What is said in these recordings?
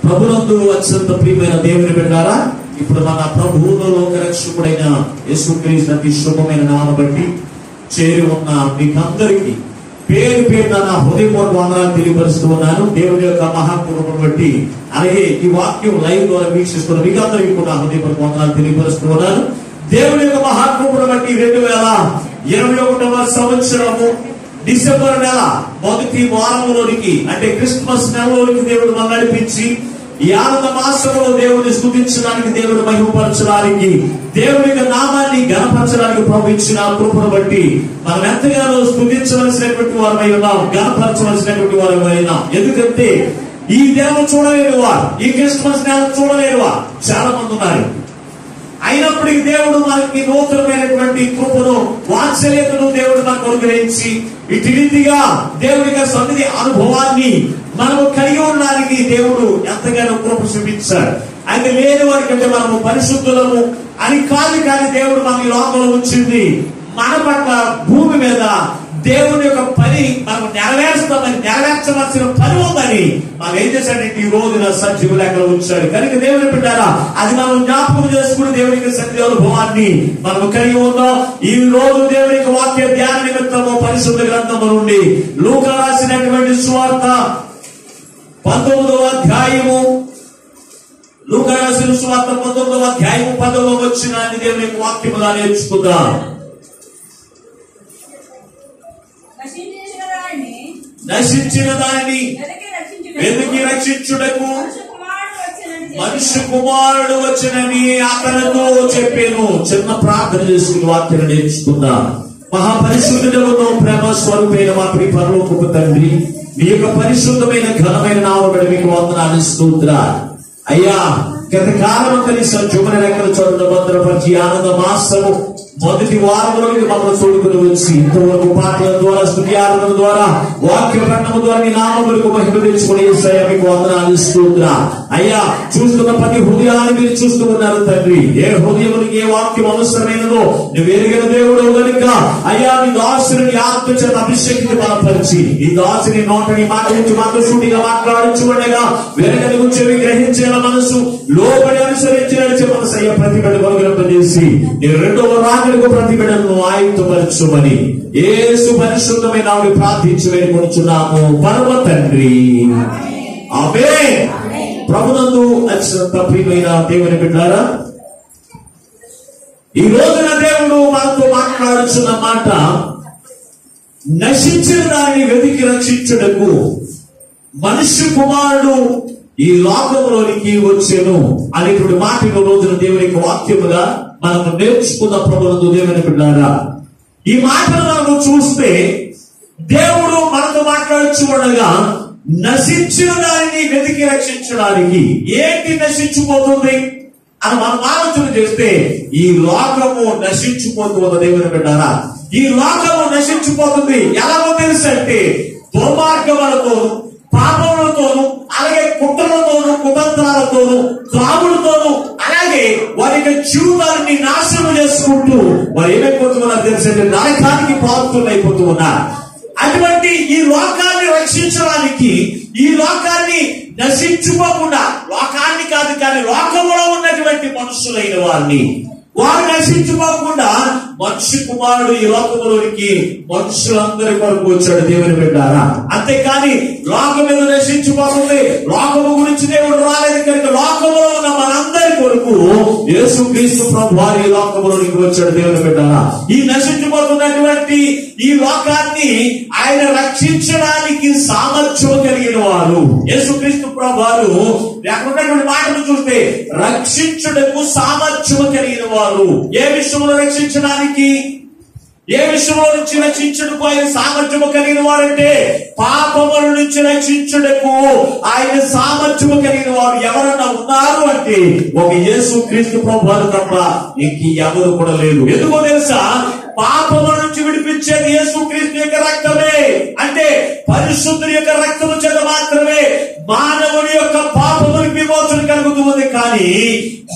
ప్రభునందు అత్యంత ప్రియమైన దేవుని బిడ్డారా, ఇప్పుడు మన ప్రభువులో లోకరక్షకుడైన యేసుక్రీస్తు అతి శుభమైన నామమును బట్టి చేరి ఉన్న మీకందరికీ పేరు పేరున నా హృదయపూర్వక వందనాలు తెలియపరుస్తూ ఉన్నాను. దేవుని యొక్క మహాకృపను బట్టి, అలాగే ఈ వాక్యం లైవ్ ద్వారా వీక్షిస్తున్న మీకందరికీ కూడా హృదయపూర్వక వందనాలు తెలియపరుస్తూ ఉన్నాను. దేవుని యొక్క మహాకృపను బట్టి 2021వ సంవత్సరము డిసెంబర్ నెల మొదటి వారంలోనికి, అంటే క్రిస్మస్ నెలలోనికి దేవుడు మనం నడిపించి ఈ ఆనంద మాసంలో దేవుని స్తుతించడానికి, దేవుని మహిమపరచడానికి, దేవుని నామాన్ని ఘనపరచడానికి ప్రభు ఇచ్చిన కృపను బట్టి మనం ఎంతగానో స్తుతించవలసినటువంటి వారమై ఉన్నాం, ఘనపరచవలసినటువంటి వారమై ఉన్నాం. ఎందుకంటే ఈ దేవుడు చూడలేని వారు, ఈ క్రిస్మస్ నెల చూడలేని వారు చాలా మంది ఉన్నారు. అయినప్పటికీ దేవుడు మనకి నూతనమైనటువంటి కృపను, వాత్సల్యతను దేవుడు మనకు అనుగ్రహించి ఇటు రీతిగా దేవుని యొక్క సన్నిధి అనుభవాన్ని మనము కలిగి ఉండడానికి దేవుడు ఎంతగానో కృప చూపించాడు. అయితే లేని వారికంటే మనము పరిశుద్ధులము అని కాదు, కానీ దేవుడు మన లోకంలో ఉంచింది మన పట్ల భూమి మీద దేవుని యొక్క పని మనం నెరవేర్చవలసిన పని ఉందని మనం ఏం చేశాడంటే ఈ రోజున సజీవ లెక్కలో ఉంచాడు. కనుక దేవుని బిడ్డారా, అది మనం జ్ఞాపకం చేసుకుని దేవునికి సన్నిధి అనుభవాన్ని మనం కలిగి ఉందాం. ఈ రోజు దేవుని యొక్క వాక్య ధ్యాన నిమిత్తము పరిశుద్ధ గ్రంథము నుండి లూకా రాసినటువంటి సువార్త 19వ అధ్యాయము, లూకా రాసిన సువార్త 19వ అధ్యాయము 10వ వచనాన్ని దేవుని యొక్క వాక్యముగా నేర్చుకుందాం. నశించిన దానిని వెతికి రక్షించుటకు మనుష్య కుమారుడు వచ్చనని అతనితో చెప్పాను. చిన్న ప్రార్థన చేసుకుని వాక్యం నేర్చుకుందాం. మహాపరిశుద్ధుడవును ప్రేమ స్వరూపైన మా ప్రియ పరలోకపు తండ్రి, మీ యొక్క పరిశుద్ధమైన ఘనమైన నామమున మీకు వందనాలు, స్తోత్రాలు. అయ్యా, గత కాలమంతని సజీవన లెక్కల చోట భద్రపరిచి ఆనంద మాసము మొదటి వారంలోకి మమ్మల్ని తోడుకుని వచ్చి ఇంతవరకు పాటల ద్వారా, స్తుతి ఆరాధన ద్వారా, వాక్య పఠనము ద్వారా నీ నామములకు మహిమ తెచ్చుకుని యేసయ్యా మీకు వందనాలు, స్తోత్రాలు. అయ్యా, చూస్తున్న ప్రతి హృదయాన్ని మీరు చూస్తూ ఉన్నారు తండ్రి. ఏ హృదయమునికి ఏ వాక్యం అవసరమైనదో నువ్వు ఎరిగిన దేవుడు కనుక అయ్యా, నీ దాసుని ఆత్మ చేత అభిషేకిని బలపరిచి ఈ దాసుని నోటని మాట నుంచి మాతో సూటిగా మాట్లాడించుకుండగా వెనకని గురించి గ్రహించిన మనసు, లోబడి అనుసరించి నడిచే మనసు అయ్యా ప్రతిబిడ కొనుగొలింపజేసి నీ రెండవ రాకడకు ప్రతిబిడను ఆయుధపరచుమని యేసు పరిశుద్ధమైన నామమున ప్రార్థించి వేడుకొనుచున్నాము పరమ తండ్రి, ఆమేన్. ప్రభునందు అత్యంత ప్రియమైన దేవుని బిడ్డలారా, ఈ రోజున దేవుడు మనతో మాట్లాడుచున్న మాట నశించిన దానిని వెతికి రక్షించుటకు మనుష్య కుమారుడు ఈ లోకంలోనికి వచ్చెను అనేటువంటి మాట ఈ రోజున దేవుని యొక్క వాక్యముగా మనము నేర్చుకున్న ప్రభునందు దేవుని బిడ్డలారా, ఈ మాటను మనము చూస్తే దేవుడు మనతో మాట్లాడుచు ఉండగా నశించిన దానిని వెతికి రక్షించడానికి ఏంటి నశించిపోతుంది అని మనం ఆలోచన చేస్తే ఈ లోకము నశించిపోతుంది. దేవుని బిడ్డారా, ఈ లోకము నశించిపోతుంది. ఎలాగో తెలుసు అంటే దుర్మార్గములతోను, పాపములతోను, అలాగే కుట్రలతోను, కుతంత్రాలతోను, త్రాగులతోను, అలాగే వారి యొక్క జీవితాన్ని నాశనం చేసుకుంటూ వారు ఏమైపోతున్నారు తెలుసంటే నరకానికి పాత్రలు అయిపోతూ ఉన్నారు. అటువంటి ఈ లోకాన్ని రక్షించడానికి, ఈ లోకాన్ని నశించుకోకుండా, లోకాన్ని కాదు కానీ లోకంలో ఉన్నటువంటి మనుషులైన వారిని వారు నశించుకోకుండా మనుష్య కుమారుడు ఈ లోకంలోనికి మనుషులందరి కొరకు వచ్చాడు. దేవుని బిడ్డారా, అంతేకాని లోకం మీద నశించుకోకుండా లోకము గురించి దేవుడు రాలేదు కనుక లోకంలో ఉన్న మనందరి కొరకు యేసుక్రీస్తు ప్రభు వారి లోకంలోనికి వచ్చాడు. దేవుని బిడ్డారా, ఈ నశించిపోతున్నటువంటి ఈ లోకాన్ని ఆయన రక్షించడానికి సామర్థ్యం కలిగిన వారు యేసుక్రీస్తు ప్రభు వారు. అక్కడున్నటువంటి మాటను చూస్తే రక్షించుటకు సామర్థ్యం కలిగిన వారు. ఏ విషయంలో రక్షించడానికి, ఏ విషయంలో నుంచి రక్షించుటకు ఆయన సామర్థ్యము కలిగిన వారంటే పాపముల నుంచి రక్షించుటకు ఆయన సామర్థ్యము కలిగిన వారు ఎవరన్నా ఉన్నారు అంటే ఒక యేసుక్రీస్తు ప్రభువారు తప్ప ఇంక ఎవరు కూడా లేదు. ఎందుకో తెలుసా, పాపముల నుంచి విడిపించేది యేసుక్రీస్తు యొక్క రక్తమే. అంటే పరిశుద్ధుని యొక్క రక్తము చేత మాత్రమే మానవుని యొక్క పాపములకు విమోచన కలుగుతుంది. కానీ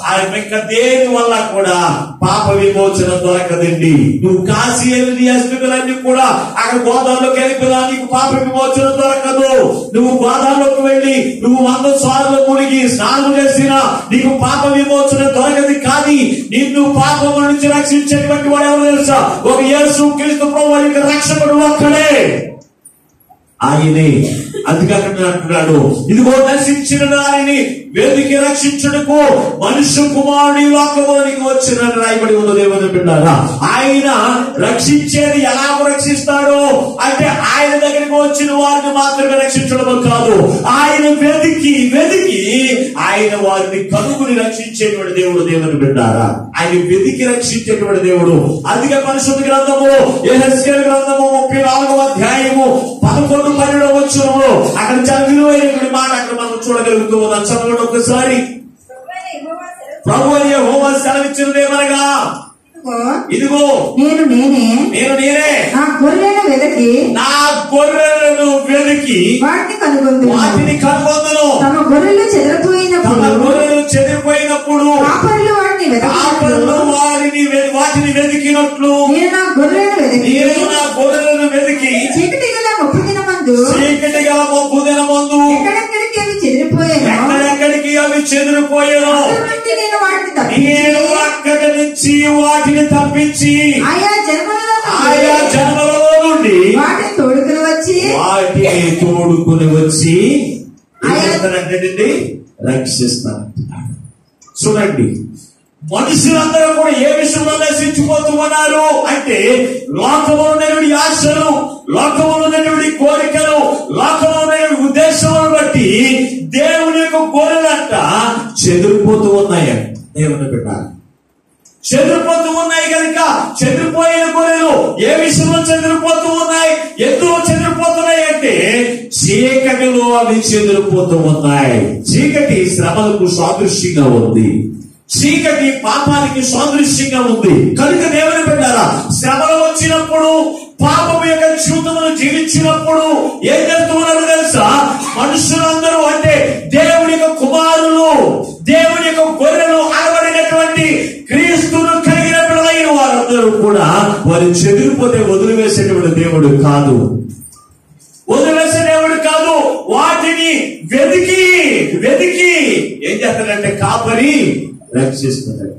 ఆయన ఇంకా దేని వల్ల కూడా పాప విమోచన దొరకదండి. నువ్వు కాశీ వెళ్ళి అస్తికులన్నీ కూడా అక్కడ గోదావరిలోకి వెళ్ళిపోయినా నీకు పాప విమోచన దొరకదు. నువ్వు గోదావరిలోకి వెళ్ళి నువ్వు 100 సార్లు మునిగి స్నానం చేసినా నీకు పాప విమోచన దొరకదు. కానీ నిన్ను పాపం నుంచి రక్షించేటువంటి వాడు ఎవరు తెలుసా? ఒక యేసు క్రీస్తు ప్రభువు రక్షకుడు ఒక్కడే, ఆయనే. అందుకే అంటున్నాడు, ఇదిగో నశించిన దానిని వెతికి రక్షించుటకు మనుష్య కుమారుని లోకంలోనికి వచ్చినని రాయబడి ఉన్న దేవుని బిడ్డలారా. ఆయన రక్షించేది ఎలా రక్షిస్తాడు అంటే ఆయన దగ్గరికి వచ్చిన వారిని మాత్రమే రక్షించడం కాదు, ఆయన వెతికి ఆయన వారిని కనుగొని రక్షించేటువంటి దేవుడు దేవుని బిడ్డలారా. ఆయన వెతికి రక్షించేటువంటి దేవుడు. అందుకే పరిశుద్ధ గ్రంథము యెహెజ్కేలు గ్రంథము 34వ అధ్యాయము 11, 12 వచనములో అక్కడ చాలా విలువైనటువంటి మాట అక్కడ మనం చూడగలుగుతూ ఉన్నాం. చదవండి ఒక్కసారి. ప్రభువు యెహోవా సెలవిచ్చినదేమనగా, ఇదిగో నేను నేనే నా గొర్రెలను వెతికి వాటిని కనుగొందును. తమ గొర్రెలు చెదిరిపోయినప్పుడు వాటిని వెతికినట్లు నేను నా గొర్రెలను వెతికి చీకటి గల ముప్పు దినమందు ఎక్కడెక్కడికి అవి చెదిరిపోయాను నేను అక్కడి నుంచి వాటిని తప్పించి ఆయా జన్మలలో నుండి వాటిని తోడుకుని వచ్చి రక్షిస్తాను. చూడండి, మనుషులందరూ కూడా ఏ విషయంలో నశించిపోతూ ఉన్నారు అంటే లోకంలో ఉన్నటువంటి ఆశలు, లోకంలో ఉన్నటువంటి కోరికలు, లోకంలో ఉన్నటువంటి ఉద్దేశాలను బట్టి దేవుని యొక్క గొర్రెలంట చెదిరిపోతూ ఉన్నాయి. దేవుని బిడ్డ చెదిరిపోతూ ఉన్నాయి కనుక చెదిరిపోయిన గొర్రెలు ఏ విషయంలో చెదిరిపోతూ ఉన్నాయి, ఎందులో చెదిరిపోతున్నాయి అంటే చీకటిలో అవి చెదిరిపోతూ ఉన్నాయి. చీకటి శ్రమలకు సాదృశ్యంగా ఉంది, చీకటి పాపానికి సాదృశ్యంగా ఉంది. కనుక దేవుని బిడ్డలారా, శ్రమలు వచ్చినప్పుడు పాపం యొక్క జీవితమును జీవించినప్పుడు ఏం చేస్తున్నారు తెలుసా? మనుషులందరూ అంటే దేవుని యొక్క కుమారులు, దేవుని యొక్క గొర్రెలు అనబడినటువంటి క్రీస్తును కలిగిన బిడ్డలైన వారందరూ కూడా వారు చెదిరిపోతే వదిలివేసేటువంటి దేవుడు కాదు, వదిలివేసే దేవుడు కాదు. వాటిని వెతికి ఏం చేస్తాడంటే కాపరి రక్షిస్తున్నాడు.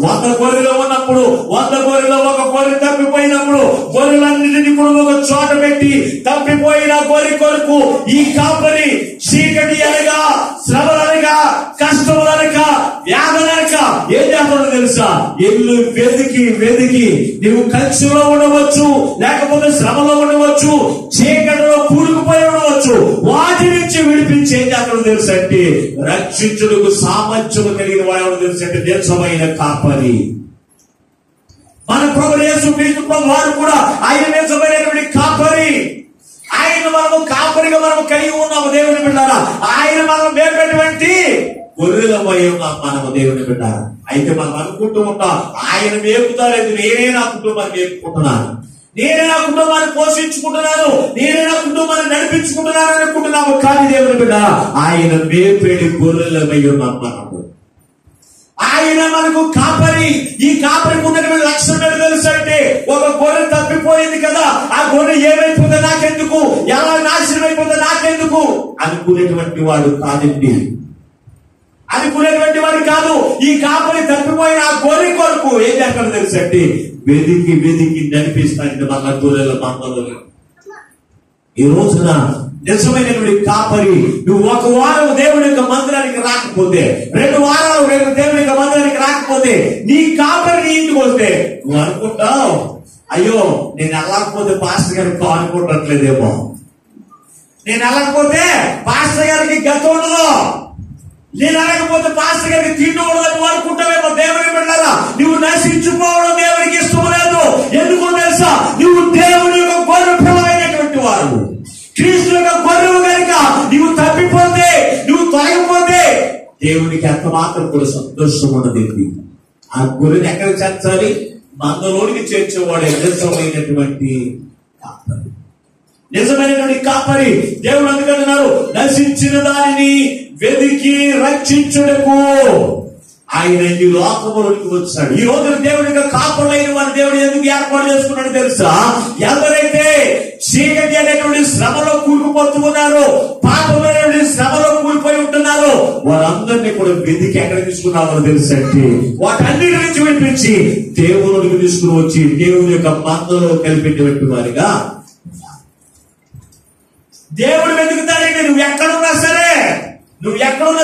100 గొర్రెలు ఉన్నప్పుడు 100 గొర్రెలో ఒక గొర్రె తప్పిపోయినప్పుడు గొర్రెలన్నిటిని కూడా ఒక చోట పెట్టి తప్పిపోయిన గొర్రె కొరకు ఈ కాపరి చీకటి అనగా, శ్రమలనగా, కష్టములనగా, వ్యాధులనగా ఏం చేస్తాడో తెలుసా? ఇల్లు వెతికి నువ్వు కక్షలో ఉండవచ్చు, లేకపోతే శ్రమలో ఉండవచ్చు, చీకటిలో కూరుకుపోయి ఉండవచ్చు, వాటి నుంచి విడిపించి ఏం చేస్తాడో తెలుసా అంటే రక్షించుటకు సామర్థ్యం కలిగిన వాడు తెలుసు అంటే నిజమైన కాపరి. మన ప్రభువు యేసు క్రీస్తు వారు కూడా ఆయన నిజమైనటువంటి కాపరి. ఆయన మనము కాపరిగా మనము కలిగి ఉన్నాము. దేవుని బిడ్డారా, ఆయన మనం మేపేటువంటి గొర్రెలమై ఉన్నాం మనము. దేవుని బిడ్డారా, అయితే మనం అనుకుంటూ ఉంటాం ఆయన మేపుతాలేదు, నేనే నా కుటుంబాన్ని మేపుకుంటున్నాను, నేనే నా కుటుంబాన్ని పోషించుకుంటున్నాను, నేనే నా కుటుంబాన్ని నడిపించుకుంటున్నాను అనుకుంటున్నాము. కానీ దేవుని బిడ్డారా, ఆయన మేపేటి గొర్రెలమై ఉన్నాం మనము. ఆయన మనకు కాపరి. ఈ కాపరికి ఉన్నటువంటి లక్షణం తెలుసు అంటే ఒక గొర్రె తప్పిపోయింది కదా, ఆ గొర్రె ఏమైపోతే నాకెందుకు, ఎలా నాశనం అయిపోతే నాకెందుకు అనుకునేటువంటి వాడు కాదండి, అనుకునేటువంటి వాడు కాదు. ఈ కాపరి తప్పిపోయిన ఆ గొర్రె కొరకు ఏం చేస్తాడో తెలుసు అంటే వెతికి నడిపిస్తాడు మన గొర్రెల మందలు. ఈ రోజున నిజమైనటువంటి కాపరి నువ్వు ఒక వారం దేవుని యొక్క మందిరానికి రాకపోతే, 2 వారాలు దేవుని యొక్క మందిరానికి రాకపోతే, నీ కాపరి నీ ఇంటికి వస్తే నువ్వు అనుకుంటావు, అయ్యో నేను వెళ్ళకపోతే పాస్టర్ గారికి అనుకుంటట్లేదేమో, నేను వెళ్ళకపోతే పాస్టర్ గారికి గతం ఉండదు, నేను వెళ్ళకపోతే పాస్టర్ గారికి తిండి ఉండదని అనుకుంటావేమో. దేవుని బిడ్డలారా, నువ్వు నశించుకోవడం దేవునికి ఇష్టం లేదు. ఎందుకో తెలుసా? నువ్వు దేవుని యొక్క గొర్రె పిల్లలైనటువంటి వారు, క్రీస్తు యొక్క గొర్రెలు కనుక నువ్వు తప్పిపోతే, నువ్వు తొలగిపోతే దేవునికి ఎంత మాత్రం కూడా సంతోషం ఉండదు. ఆ గొర్రెని ఎక్కడ చేర్చాలి? మందలోనికి చేర్చేవాడు నిజమైనటువంటి కాపరి. నిజమైనటువంటి కాపరి దేవుడు అందుకంటున్నారు, నశించిన దానిని వెతికి రక్షించుటకు ఆయన ఈ లోకంలోకి వచ్చాడు. ఈ రోజు దేవుడిగా కాపులైన వారి దేవుడు ఎందుకు ఏర్పాటు చేసుకున్నాడు తెలుసా? ఎవరైతే చీకటి అనేటువంటి శ్రమలో కూలిపోతూ ఉన్నారో, పాపమైనటువంటి శ్రమలో కూలిపోయి ఉంటున్నారో, వారందరినీ కూడా వెతికి ఎక్కడ తీసుకున్నామో తెలుసంటే వాటన్నిటి నుంచి వినిపించి దేవుడికి తీసుకుని వచ్చి దేవుని యొక్క మందలో కలిపేటువంటి వారిగా దేవుడు వెతుకుతాడండి. నువ్వు ఎక్కడున్నా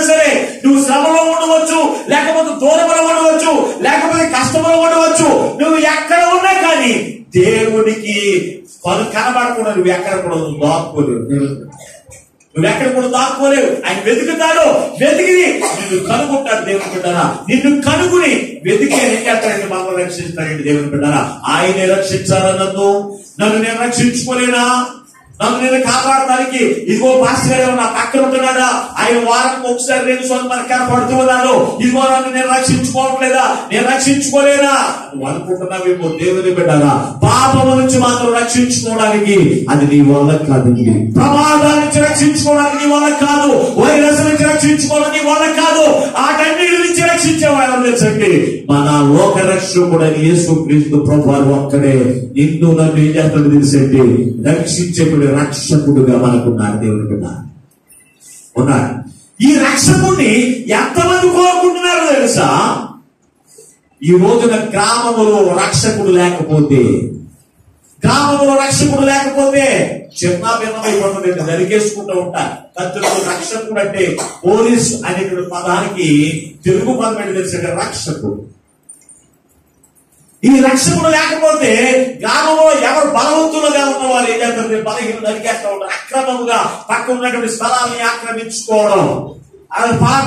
సరే, నువ్వు శ్రమలో ఉండవచ్చు, లేకపోతే దూరంలో ఉండవచ్చు, లేకపోతే కష్టంలో ఉండవచ్చు, నువ్వు ఎక్కడ ఉన్నా కానీ దేవుడికి కనబడకుండా నువ్వు ఎక్కడ కూడా దాక్కోలేవు. ఆయన వెతుకుతాడు, వెతికి నిన్ను కనుక్కుంటాడు. దేవుని బిడ్డారా, నిన్ను కనుక్కుని వెతికి ఏం చేస్తాడంటే మమ్మల్ని రక్షిస్తాడండి. దేవుని బిడ్డారా, ఆయనే రక్షించాలా? నన్ను నేను రక్షించుకోలేనా? నన్ను నేను కాపాడటానికి ఇదిగో పాస్టర్ గారు నా పక్కన ఉంటున్నాడా? ఆయన వారానికి ఒకసారి 2 సార్లు మనకు కనపడుతూ ఉన్నాడు. ఇదిగో నన్ను నేను రక్షించుకోవట్లేదా? నేను రక్షించుకోలేనా? నువ్వు అనుకుంటున్నావేమో. దేవుని బిడ్డారా, పాపం నుంచి మాత్రం రక్షించుకోవడానికి అది నీ వల్ల కాదండి. ప్రమాదాల నుంచి రక్షించుకోవడానికి నీ వల్ల కాదు. వైరస్ నుంచి రక్షించుకోవడం నీ వల్ల కాదు. ఆటన్నిటి నుంచి రక్షించేవాడు తెలుసండి మన లోక రక్షకుడు యేసుక్రీస్తు ప్రభువారు ఒక్కడే నిన్ను నన్ను ఏం చేస్తాడు తెలుసండి? రక్షించేటువంటి రక్షకుడుగా మనకున్నాడు. దేవుని బిడ్డ ఉన్నాడు. ఈ రక్షకుడిని ఎంతమంది కోరుకుంటున్నారో తెలుసా? ఈ రోజున గ్రామంలో రక్షకుడు లేకపోతే చిన్న భిన్నమైపోతుంది. జరిగేసుకుంటూ ఉంటారు. కత్తులకు రక్షకుడు అంటే పోలీస్ అనేటువంటి పదానికి తెలుగు పదం ఏంటి తెలుసంటే రక్షకుడు. ఈ రక్షకుడు లేకపోతే గ్రామంలో ఎవరు బలవంతులుగా ఉన్నవారు ఏం చేస్తారు? బలహీన నరికేస్తూ ఉంటారు. అక్రమంగా పక్కన ఉన్నటువంటి స్థలాన్ని ఆక్రమించుకోవడం,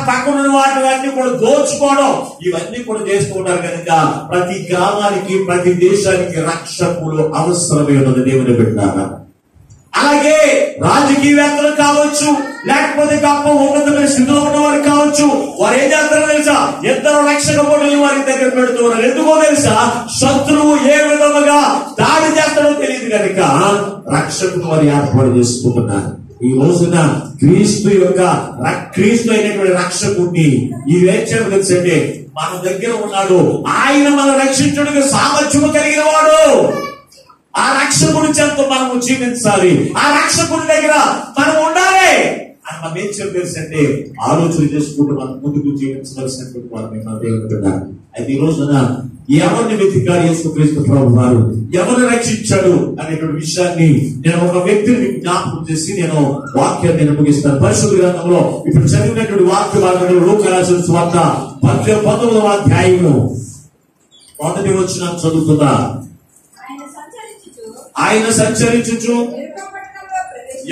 పక్కన ఉన్న వాటిని కూడా దోచుకోవడం, ఇవన్నీ కూడా చేస్తూ ఉంటారు. కనుక ప్రతి గ్రామానికి, ప్రతి దేశానికి రక్షకులు అవసరమే ఉన్నది. దేవుని బిడ్డలారా, అలాగే రాజకీయవేత్తలు కావచ్చు, లేకపోతే గొప్ప ఉన్నతమైన స్థితిలో ఉన్నవారు కావచ్చు, వారు ఏం చేస్తారో తెలుసా? ఇద్దరు రక్షక బోర్డులు వారి దగ్గర పెడుతున్నారు. ఎందుకో తెలుసా? శత్రువు ఏ విధముగా దాడి చేస్తాడో తెలియదు కనుక రక్షకుడు వారు ఏర్పాటు చేసుకుంటున్నారు. ఈ రోజున క్రీస్తు అయినటువంటి రక్షకుడిని ఈ వేచారు తెలుసండి మన దగ్గర ఉన్నాడు. ఆయన మనం రక్షించడానికి సామర్థ్యము కలిగిన వాడు. ఆ రక్షకుడి చేత మనము జీవించాలి. ఆ రక్షకుడి దగ్గర మనం ఉండాలి అని మనం ఏం తెలుసంటే ఆలోచన చేసుకుంటూ మనం ముందుకు జీవించవలసినటువంటి మన దేవుడు. అయితే ఈ రోజున ఎవరిని వెతికాడు యేసుక్రీస్తు ప్రభు వారు, ఎవరిని రక్షించాడు అనేటువంటి విషయాన్ని నేను ఒక వ్యక్తిని జ్ఞాపకం చేసి నేను వాక్యాన్ని నేను ముగిస్తాను. పరిశుద్ధ గ్రంథంలో ఇప్పుడు చదివినటువంటి వాక్య భాగంలో లూకా రాసిన సువార్త 19వ అధ్యాయము 1వ వచనం చదువుతుందా? ఆయన సంచరించుచు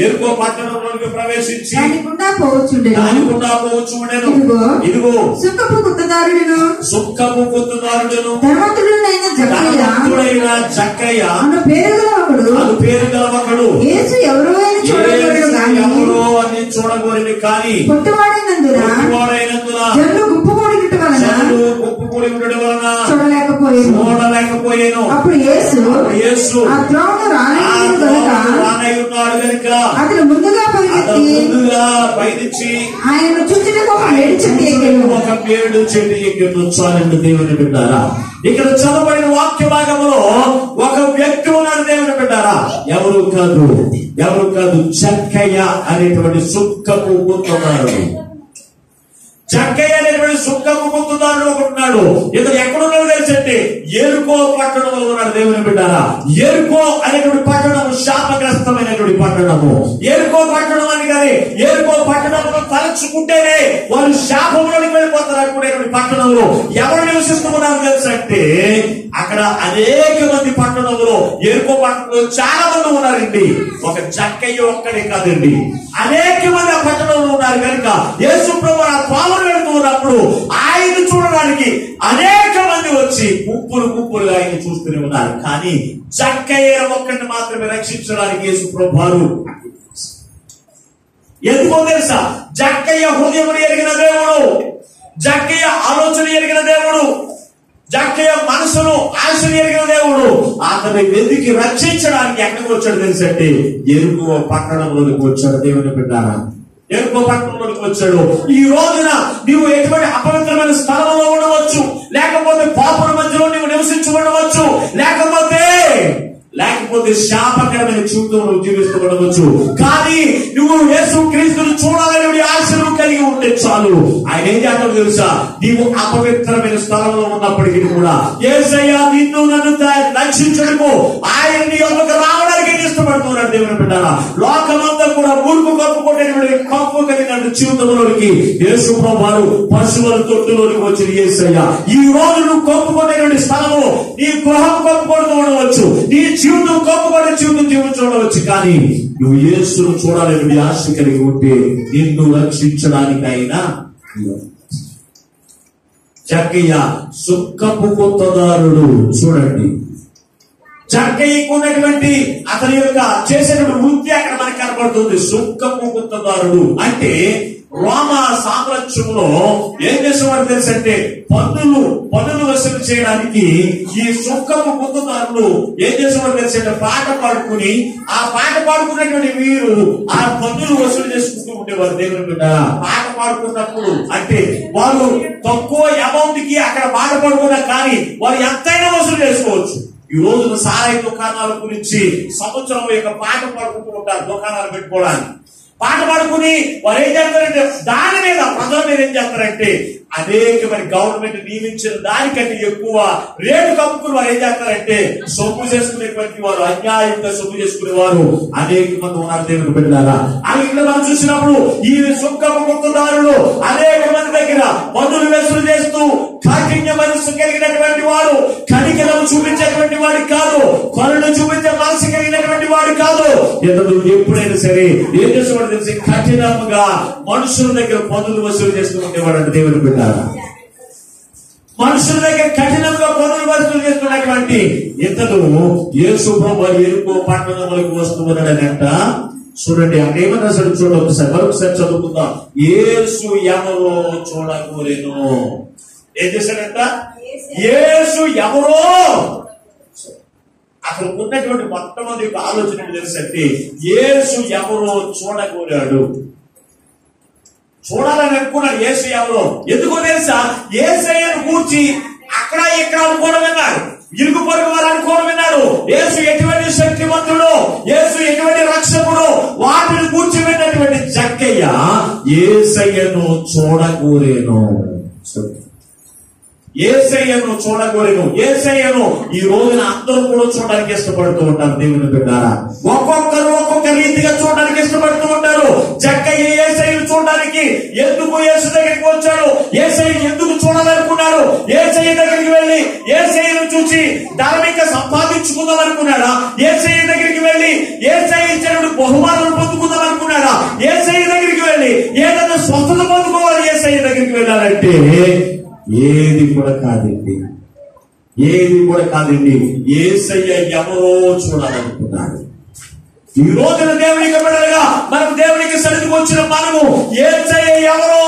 ఎరుకో పట్టణంలోకి ప్రవేశించి దానికుండా పోవచ్చుండెను. ఇదిగో సుక్కపు గుత్తదారుడును ధనవంతుడైన జక్కయ్య అను పేరు గల ఒకడు యేసు ఎవరో అని చూడగోరిని కానీ పొట్టివాడైనందున జనులు గుంపుకూడి ఉండడం వలన చూడలేకపోయాను. అప్పుడు యేసు ఆ త్రోవను రానయ్యున్నాడు కనుక అతను ముందుగా పయనించి ఆయన చూసినట్టు ఒక మేడు చెట్టు ఎక్కెను. చాలండి దేవుని బిడ్డారా, ఇక్కడ చదవబడిన వాక్య భాగంలో ఒక వ్యక్తి ఉన్నాడు. దేవుని బిడ్డారా, ఎవరు కాదు జక్కయ్య అనేటువంటి సుక్కపు గుర్తున్నాడు. జక్కయ్య అనేటువంటి సుక్కపు గుర్తున్నాడు ఒకడున్నాడు. ఇతను ఎక్కడున్నాడు తెలుసంటే ఎరుకో పట్టణంలో ఉన్నాడు. దేవుని బిడ్డారా, ఎరుకో అనేటువంటి పట్టణము శాపగ్రస్తమైనటువంటి పట్టణము. ఎరుకో పట్టణం అని కానీ ఎరుకో పట్టణంలో తలచుకుంటేనే వాళ్ళు శాపంలోకి వెళ్ళిపోతారు అనుకునేటువంటి పట్టణంలో ఎవరు నివసిస్తున్నారు తెలుసంటే అక్కడ అనేక మంది పట్టణంలో ఎరుకో పట్టణంలో చాలా మంది ఉన్నారండి. ఒక జక్కయ్య ఒక్కడే కాదండి, అనేక మంది ఆ పట్టణంలో ఉన్నారు. కనుక యేసు ప్రభువు ఆ త్రోవను వెళ్తూ ఉన్నప్పుడు ఆయన చూడడానికి అనేక మంది వచ్చి గుంపులుగా ఆయన చూస్తూనే ఉన్నారు. కానీ జక్కయ్య ఒక్కడిని మాత్రమే రక్షించడానికి యేసు ప్రభువు ఎందుకో తెలుసా? జక్కయ్య హృదయం ఎరిగిన దేవుడు, జక్కయ్య ఆలోచన ఎరిగిన దేవుడు, జక్కయ్య మనసును ఆశను ఎరిగిన దేవుడు అతని వెతికి రక్షించడానికి ఎక్కడికి వచ్చాడు తెలుసంటే ఎరుకో పట్టణంలోకి వచ్చాడు. దేవుని బిడ్డారా, ఎరుకో పట్టణంలోకి వచ్చాడు. ఈ రోజున నీవు ఎటువంటి అపవిత్రమైన స్థలంలో ఉండవచ్చు, లేకపోతే పాపుల మధ్యలో నీవు నివసించి ఉండవచ్చు, లేకపోతే శాపకరమైన జీవితంలో జీవిస్తూ ఉండవచ్చు. కానీ నువ్వు యేసు క్రీస్తును చూడాలని ఆశలు కలిగి ఉంటే చాలు. ఆయన ఏం చేస్తావు తెలుసా? నీవు అపవిత్రమైన స్థలంలో ఉన్నప్పటికీ కూడా యేసయ్య నిన్ను నన్ను రక్షించడము, ఆయన నీ యొక్కకు రావడానికి ఇష్టపడుతున్నాడు. దేవుని బిడ్డలారా, లోకమంతా కూడా మూర్ఖు కప్పుకోవడానికి కప్పు కలిగిన జీవితంలోనికి యేసు ప్రభువు పశువుల తొట్టులోనికి వచ్చిన యేసయ్య ఈ రోజు నువ్వు కప్పుకునేటువంటి స్థలము నీ గృహం కప్పుకొడుతూ ఉండవచ్చు, నీ జీవితం కప్పుకొని జీవితం జీవించవచ్చు. కానీ నువ్వు యేసును చూడాలని ఆశ కలిగి ఉంటే నిన్ను రక్షించడానికైనా జక్కయ్య సుక్కపు కొత్తదారుడు. చూడండి, జక్కయ్యకు ఉన్నటువంటి అతని యొక్క చేసేటువంటి వృత్తి అక్కడ మనకు కనపడుతుంది. సుక్కపు కొత్తదారుడు అంటే రోమా సామ్రాజ్యంలో ఏం చేసేవాడు తెలుసంటే పన్నులు వసూలు చేయడానికి ఈ సుక్కపు కొత్తదారులు ఏం చేసేవాడు తెలుసంటే పాట పాడుకుని, ఆ పాట పాడుకున్నటువంటి వీరు ఆ పన్నులు వసూలు చేసుకుంటూ ఉండేవారు. దేవుని బిడ్డ, పాట పాడుకున్నప్పుడు అంటే వాళ్ళు తక్కువ అమౌంట్ కి అక్కడ పాట పాడుకున్నా కానీ వారు ఎంతైనా వసూలు చేసుకోవచ్చు. ఈ రోజున సారాయి దుకాణాల గురించి సంవత్సరం యొక్క పాట పాడుకుంటూ ఉంటారు దుకాణాలు పెట్టుకోవడానికి. పాట పాడుకుని వారు ఏం చేస్తారంటే దాని మీద ప్రజల మీద ఏం చేస్తారంటే అనేకమైన గవర్నమెంట్ నియమించిన దానికంటే ఎక్కువ రేటు కమ్ముకుని వారు ఏం చేస్తారంటే సొమ్ము చేసుకునేటువంటి వారు, అన్యాయంగా సొమ్ము చేసుకునేవారు అనేక మంది ఉన్నారు. దేవుని బిడ్డలారా, అవి ఇక్కడ మనం చూసినప్పుడు ఈ సుక్కపు కొత్తదారులు అనేక మంది దగ్గర పన్నులు వసూలు చేస్తూ కాఠిన్య మనస్సు కలిగినటువంటి వాడు, కనికరం చూపించేటువంటి వాడు కాదు, కొలను చూపించే మనసు కలిగినటువంటి వాడు కాదు. ఎప్పుడైనా సరే ఏం చేసేవాడు తెలిసి కఠినంగా మనుషుల దగ్గర పన్నులు వసూలు చేస్తూ ఉండేవాడు అంటే దేవుని బిడ్డ. మనుషుల దగ్గర కఠినంగా పన్నులు వసూలు చేస్తున్నటువంటి ఇతడు యేసు ప్రభువు ఎరుకో పట్టణంలోకి వస్తూ ఉన్నాడనంట. చూడండి, అక్కడ ఏమన్నా సరే చూడండి, మరొకసారి చదువుకుందాం. యేసు ఎవరో చూడకూడదు. ఏం చేశాడంట? యేసు ఎవరో. అక్కడ ఉన్నటువంటి మొట్టమొదటి ఆలోచన తెలుసంటే యేసు ఎవరో చూడకూరాడు. చూడాలని అనుకున్నాడు యేసు ఎవరో. ఎందుకో తెలుసా? యేసయ్యను కూర్చి అక్కడ ఇక్కడ అనుకోవడం విన్నాడు, ఇరుగు పొరుగు వారు అనుకోవడం విన్నాడు. యేసు ఎటువంటి శక్తివంతుడు, యేసు ఎటువంటి రక్షకుడు, వాటిని కూర్చి విన్నటువంటి జక్కయ్య యేసయ్యను చూడకూరేను. యేసయ్యను చూడకూడదు. యేసయ్యను ఈ రోజున అందరూ కూడా చూడడానికి ఇష్టపడుతూ ఉంటారు. దేవుని బిడ్డారా, ఒక్కొక్కరు ఒక్కొక్క రీతిగా చూడడానికి ఇష్టపడుతూ ఉంటారు. జక్కయ్య యేసయ్యను చూడడానికి ఎందుకు యేసు దగ్గరికి వచ్చాడు, యేసయ్య ఎందుకు చూడాలనుకున్నాడు, యేసయ్య దగ్గరికి వెళ్లి యేసయ్యను చూసి ధార్మిక సంపాదించుకుందాం అనుకున్నాడా, యేసయ్య దగ్గరికి వెళ్లి యేసయ్య ఇచ్చినప్పుడు బహుమానాలు పొందుకుందాం అనుకున్నాడా, యేసయ్య దగ్గరికి వెళ్లి ఏదైనా స్వస్థత పొందుకోవాలి యేసయ్య దగ్గరికి వెళ్ళాలంటే ఏది కూడా కాదండి, ఏది కూడా కాదండి. యేసయ్య ఎవరో చూడాలనుకున్నాడు. ఈ రోజున దేవునికి బిడ్డలుగా మనం దేవునికి సన్నిధికి వచ్చిన మనము యేసయ్య ఎవరో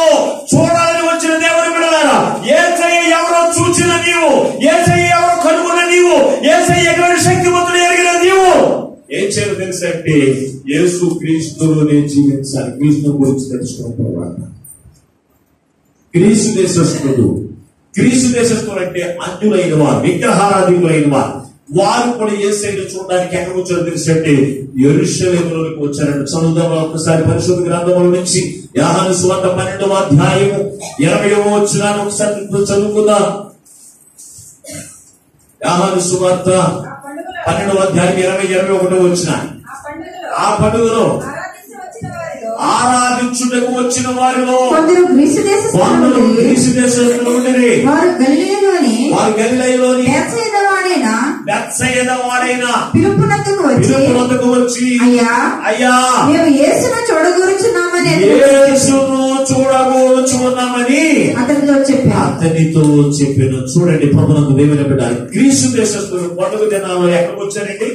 చూడాలని వచ్చిన దేవుని బిడ్డలారా, యేసయ్య ఎవరో చూచిన నీవు, యేసయ్య ఎవరో కనుగొన్న నీవు, యేసయ్య ఎటువంటి శక్తివంతుడు ఎరిగిన నీవు ఏం చేయాలి తెలుసంటే యేసు క్రీస్తులోనే జీవించాలి. క్రీస్తు గురించి తెలుసుకున్న తర్వాత క్రీస్తు దేశస్తుడు అంటే అన్యులైన వారు, విగ్రహారాధికులైన వారు, వారు కూడా యేసయ్యను చూడడానికి ఎక్కడ వచ్చారో తెలుసంటే యెరూషలేములోకి వచ్చారంటే. చదువుదాం ఒకసారి పరిశుద్ధ గ్రంథంలో నుంచి యోహాను సువార్త 12వ అధ్యాయము 20వ వచనాన్ని ఒకసారి చదువుకుందాం. యోహాను సువార్త 12వ అధ్యాయం 20-21వ వచనం. ఆ పండుగలో ఆరాధించుటకు వచ్చిన వారిలో కొందరు గ్రీసు దేశస్థులు ఉండిరి. వారు గలిలయలోని బెత్సయిదా వాడైన ఫిలిప్పునొద్దకు వచ్చి అయ్యా మేము యేసును చూడగోరుచున్నామని అతనితో చెప్పాను. చూడండి, ప్రభువునకు దేవుని బిడ్డ, గ్రీసు దేశస్థులు పండుగ దినాల్లో ఎక్కడికి వచ్చారండి?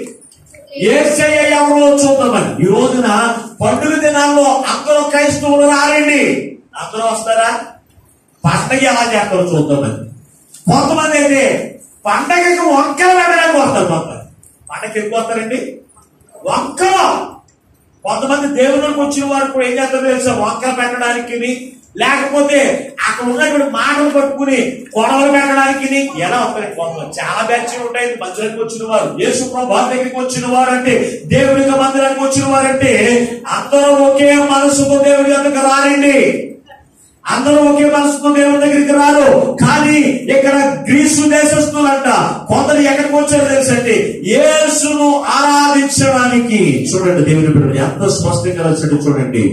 యేసయ్య ఎవరో చూద్దామని. ఈ రోజున పండుగ దినాల్లో అందరూ క్రైస్తవులు రారండి. అందరూ వస్తారా? పండగ ఎలా చేస్తారో చూద్దామని. కొంతమంది అయితే పండగకి వంకలు పెట్టడానికి వస్తారు. పండగకి ఎక్కువ వస్తారండి వంకలు. కొంతమంది దేవుళ్ళకి వచ్చిన వారు కూడా ఏం చేస్తారు తెలుసా, వంకలు పెట్టడానికి, లేకపోతే అక్కడ ఉన్నటువంటి మాటలు పట్టుకుని గొడవలు పెట్టడానికి ఎలా ఉంటాయి. కొంతమంది చాలా బ్యాచ్లు ఉంటాయి. మందిరానికి వచ్చిన వారు, యేసు ప్రభువు దగ్గరికి వచ్చిన వారు అంటే, దేవుడి మందిరానికి వచ్చిన వారంటే అందరూ ఒకే మనసుతో దేవుడి దగ్గరికి రారండి. అందరూ ఒకే మనసుతో దేవుడి దగ్గరికి రారు. కానీ ఇక్కడ గ్రీసు దేశస్తులంట కొందరు ఎక్కడికి వచ్చారో తెలుసండి, యేసును ఆరాధించడానికి. చూడండి దేవుని బిడ్డలు ఎంత స్పష్టంగా రాశాడు చూడండి.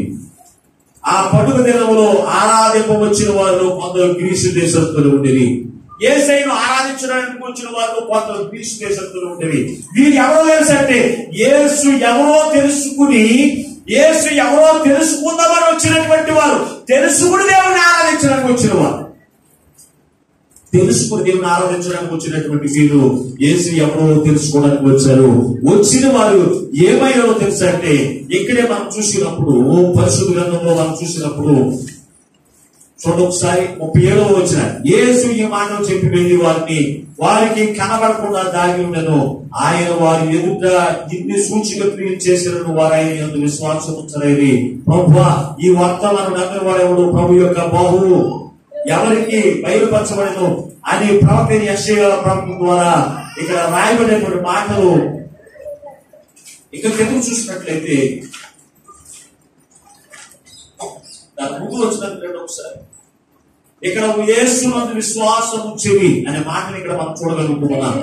ఆ పండుగ దినములో ఆరాధింప వచ్చిన వారు కొందరు గ్రీసు దేశస్తులు ఉండేవి. యేసయ్యను ఆరాధించడానికి వచ్చిన వారు కొందరు గ్రీసు దేశస్తులు ఉండేవి. వీరు ఎవరో తెలుసంటే, యేసు ఎవరో తెలుసుకుందామని వచ్చినటువంటి వారు, తెలుసుకుని దేవుని ఆరాధించడానికి వచ్చిన వారు, తెలుసుకుని దేవుని ఆరాధించడానికి వచ్చినటువంటి వీరు యేసు ఎవరో తెలుసుకోవడానికి వచ్చారు. వచ్చిన వారు ఏమయ్యారో తెలుసా అంటే, ఇక్కడే మనం చూసినప్పుడు పరిశుద్ధ గ్రంథంలో మనం చూసినప్పుడు చూడండి ఒకసారి 37వ వచనం, యేసు ఈ మాటలు చెప్పి వెళ్ళి వారికి కనబడకుండా దాగి ఉండెను. ఆయన వారి ఎదుట ఇన్ని సూచిక క్రియలు చేసినను వారు ఆయన యందు విశ్వాసం ఉంచలేరు. ప్రభువా, ఈ వర్తమానం నమ్మిన వాడెవడు, ప్రభు యొక్క బాహువు ఎవరికి బయలుపరచబడను అని ప్రవక్త యెషయా ప్రవక్త ద్వారా ఇక్కడ రాయబడినటువంటి మాటలు ఇక్కడ ఎందుకు చూసినట్లయితే దాని ముందు వచ్చినట్టు ఒకసారి ఇక్కడ యేసునందు విశ్వాసము చెవి అనే మాటలు ఇక్కడ మనం చూడగలుగుతున్నాం.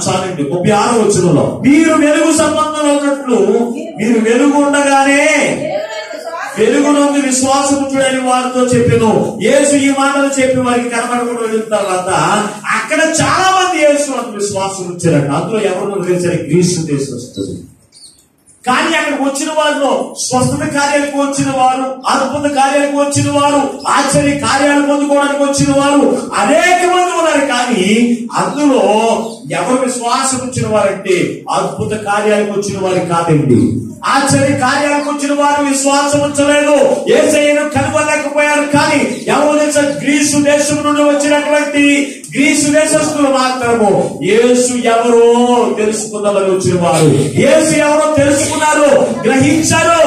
చాలండి 36వ వచనంలో, మీరు వెలుగు సంబంధం ఉన్నట్లు మీరు వెలుగు ఉండగానే వెలుగునందు విశ్వాసము చూడని వారితో చెప్పాను. యేసు ఈ మాటలు చెప్పి వారికి కనబడకుండా వెళ్ళిన తర్వాత అక్కడ చాలా మంది యేసునందు విశ్వాసం ఉంచారంట. అందులో ఎవరు తెలిసారు, గ్రీసు దేశస్తులు. కానీ అక్కడికి వచ్చిన వారిలో స్వస్థత కార్యాలకు వచ్చిన వారు, అద్భుత కార్యాలకు వచ్చిన వారు, ఆశ్చర్య కార్యాలు పొందుకోవడానికి వచ్చిన వారు అనేక మంది ఉన్నారు. కానీ అందులో ఎవరు విశ్వాసం వచ్చిన వారంటే అద్భుత కార్యాలకు వచ్చిన వారు కాదండి. ఆశ్చర్య కార్యాలకు వచ్చిన వారు విశ్వాసం ఉంచలేదు, యేసయ్యను కనుగొనలేకపోయారు. కానీ ఎవరు తెలుసా, గ్రీసు దేశం నుండి వచ్చినటువంటి గ్రీసు దేశస్తులు మాత్రము యేసు ఎవరో తెలుసుకుందామని వచ్చిన వారు, యేసు ఎవరో తెలుసుకున్నారు, గ్రహించారు.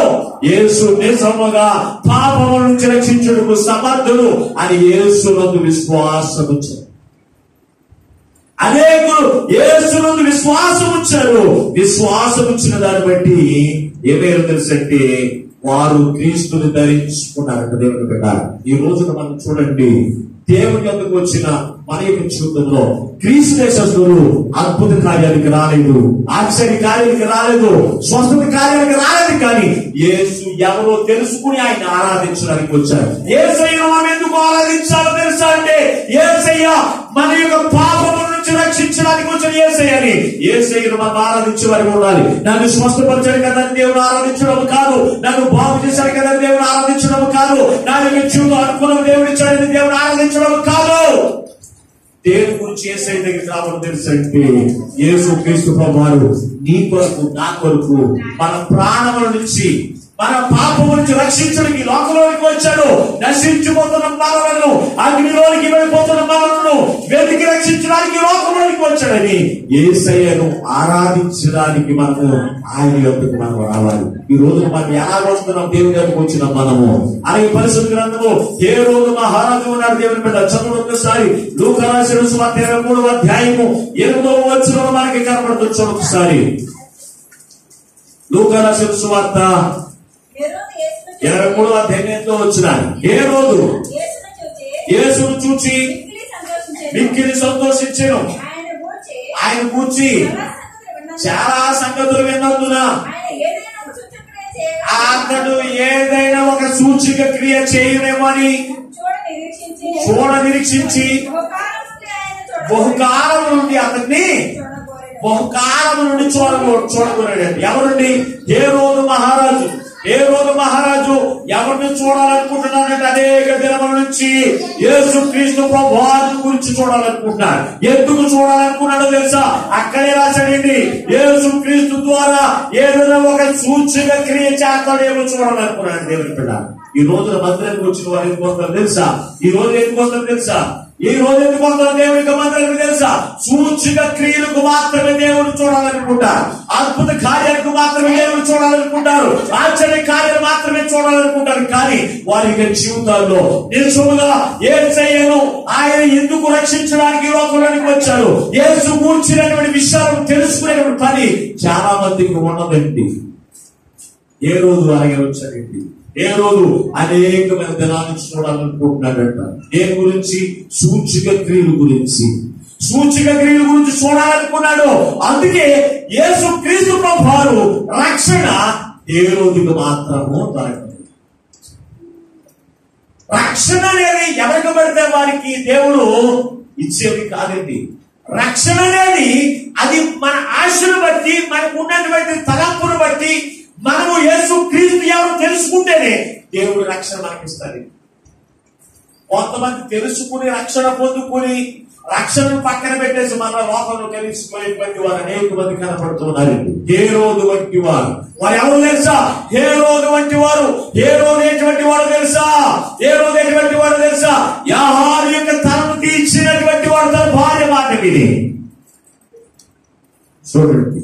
యేసు నిజముగా పాపము నుంచి రక్షించుటకు సమర్థుడు అని యేసునందు విశ్వాసం ఉంచారు. అనేకులు యేసునందు విశ్వాసం ఉంచారు. విశ్వాసం ఉంచిన దాన్ని బట్టి ఏమేరో తెలుసంటే వారు క్రీస్తుని ధరించుకున్నారంట. దేవుని బిడ్డ, ఈ రోజున మనం చూడండి, దేవుని యొద్దకు వచ్చిన మన యొక్క జీవితంలో క్రీస్తు దేశస్తులు అద్భుత కార్యానికి రాలేదు, ఆశ్చర్య కార్యానికి రాలేదు, స్వస్థత కార్యానికి రాలేదు. కానీ యేసు ఎవరో తెలుసుకుని ఆయన ఆరాధించడానికి వచ్చారు. యేసయ్యను మనం ఎందుకు ఆరాధించాలో తెలుసా అంటే, యేసయ్య మన యొక్క పాపము నుంచి రక్షించడానికి వచ్చిన యేసయ్యని, యేసయ్యను మనం ఆరాధించే వారికి ఉండాలి. నన్ను స్వస్థపరిచాడు కదా దేవుడు ఆరాధించడం కాదు, నన్ను బాగు చేశాడు కదా దేవుడు ఆరాధించడం కాదు, నా యొక్క జీవితం అనుకున్న దేవుడు ఇచ్చాడని దేవుడు ఆరాధించడం కాదు. దేవుని గురించి యేసయ్య దగ్గరికి రావడం తెలుసు అంటే, యేసు క్రీస్తు ప్రభువారు నీ కొరకు నా కొరకు మన ప్రాణముల నుంచి మన పాపము నుంచి రక్షించడానికి లోకంలోనికి వచ్చాడు. నశించిపోతున్న మనలను, అగ్నిలోనికి వెళ్ళిపోతున్న మనలను వెతికి రక్షించడానికి లోకంలోనికి వచ్చాడని యేసయ్యను ఆరాధించడానికి మనము ఆయన యొద్దకు మనం రావాలి. ఈ రోజు మనం ఎలా వస్తున్నాం, దేవుని దగ్గరకు వచ్చినాం మనము. అలాగే పరిశుద్ధ గ్రంథము ఏ రోజు మహారాజు ఉన్నాడు. దేవుని బిడ్డ చదువు ఒకసారి లూకా రాసిన సువార్త 23వ అధ్యాయము 8వ వచనంలో మనకి కనబడుతుంది. ఒకసారి లూకా రాసిన సువార్త 23వ అధ్యాయంలో వచ్చినాడు. ఏ రోజు యేసును చూచి మిక్కిలి సంతోషించెను. ఆయన గూర్చి చాలా సంగతులు విన్నందున అతడు ఏదైనా ఒక సూచిక క్రియ చేయనేమని చూడ నిరీక్షించి బహుకాలం నుండి అతన్ని చూడగొన్నాడు. ఎవరండి? ఏ రోజు మహారాజు ఎవరిని చూడాలనుకుంటున్నాడంటే అనేక దినముల నుంచి యేసు క్రీస్తు ప్రభువారిని గురించి చూడాలనుకుంటున్నాడు. ఎందుకు చూడాలనుకున్నాడో తెలుసా? అక్కడే రాశాడండి, యేసు క్రీస్తు ద్వారా ఏదైనా ఒక సూచిక క్రియ చేస్తాడేమో చూడాలనుకున్నాడు. దేవుని బిడ్డ, ఈ రోజున మందిరానికి వచ్చిన వారు ఎందుకు వస్తారు తెలుసా? ఈ రోజు ఎందుకు వస్తారు తెలుసా? ఈ రోజు ఎందుకు వస్తున్న దేవునికి మందిరానికి తెలుసా? సూచిక క్రియలకు మాత్రమే దేవుడు చూడాలనుకుంటారు, అద్భుత కార్యాలకు మాత్రమే దేవుడు చూడాలనుకుంటారు, ఆశ్చర్య కార్యాలు మాత్రమే చూడాలనుకుంటారు. కానీ వారి యొక్క జీవితాల్లో నిజముగా యేసయ్యను ఆయన ఎందుకు రక్షించడానికి ఈ లోకంలోనికి వచ్చారు, యేసు కూర్చున్నటువంటి విషయాలను తెలుసుకునేటువంటి పని చాలా మందికి ఉన్నదండి. ఏ రోజు అలాగే వచ్చాడండి, ఏ రోజు అనేకమైన దినాన్ని చూడాలనుకుంటున్నాడంట. దేని గురించి? సూచిక క్రియల గురించి. సూచిక క్రియల గురించి చూడాలనుకున్నాడు. అందుకే యేసు క్రీస్తు ప్రభువారు రక్షణ ఏ రోజుకి మాత్రము దొరకదు. రక్షణ అనేది ఎవరికి పడితే వారికి దేవుడు ఇచ్చేది కాదండి. రక్షణ అనేది అది మన ఆశను బట్టి, మనకు ఉన్నటువంటి తలంపును బట్టి, మనము యేసు క్రీస్తు ఎవరు తెలుసుకుంటేనే దేవుడు రక్షణ మనకిస్తాడు. కొంతమంది తెలుసుకుని రక్షణ పొందుకుని రక్షణను పక్కన పెట్టేసి మన లోకంలో తెలుసుకునేటువంటి వారు అనేక మంది కనపడుతున్నారు. హేరోదు వంటి వారు. వారు ఎవరు తెలుసా? హేరోదు వంటి వారు. హేరోదు ఎటువంటి వాడు తెలుసా? హేరోదు ఎటువంటి వాడు తెలుసా? యాహారు యొక్క తలను తీర్చినటువంటి వాడు తన భార్య మాట విని. చూడండి,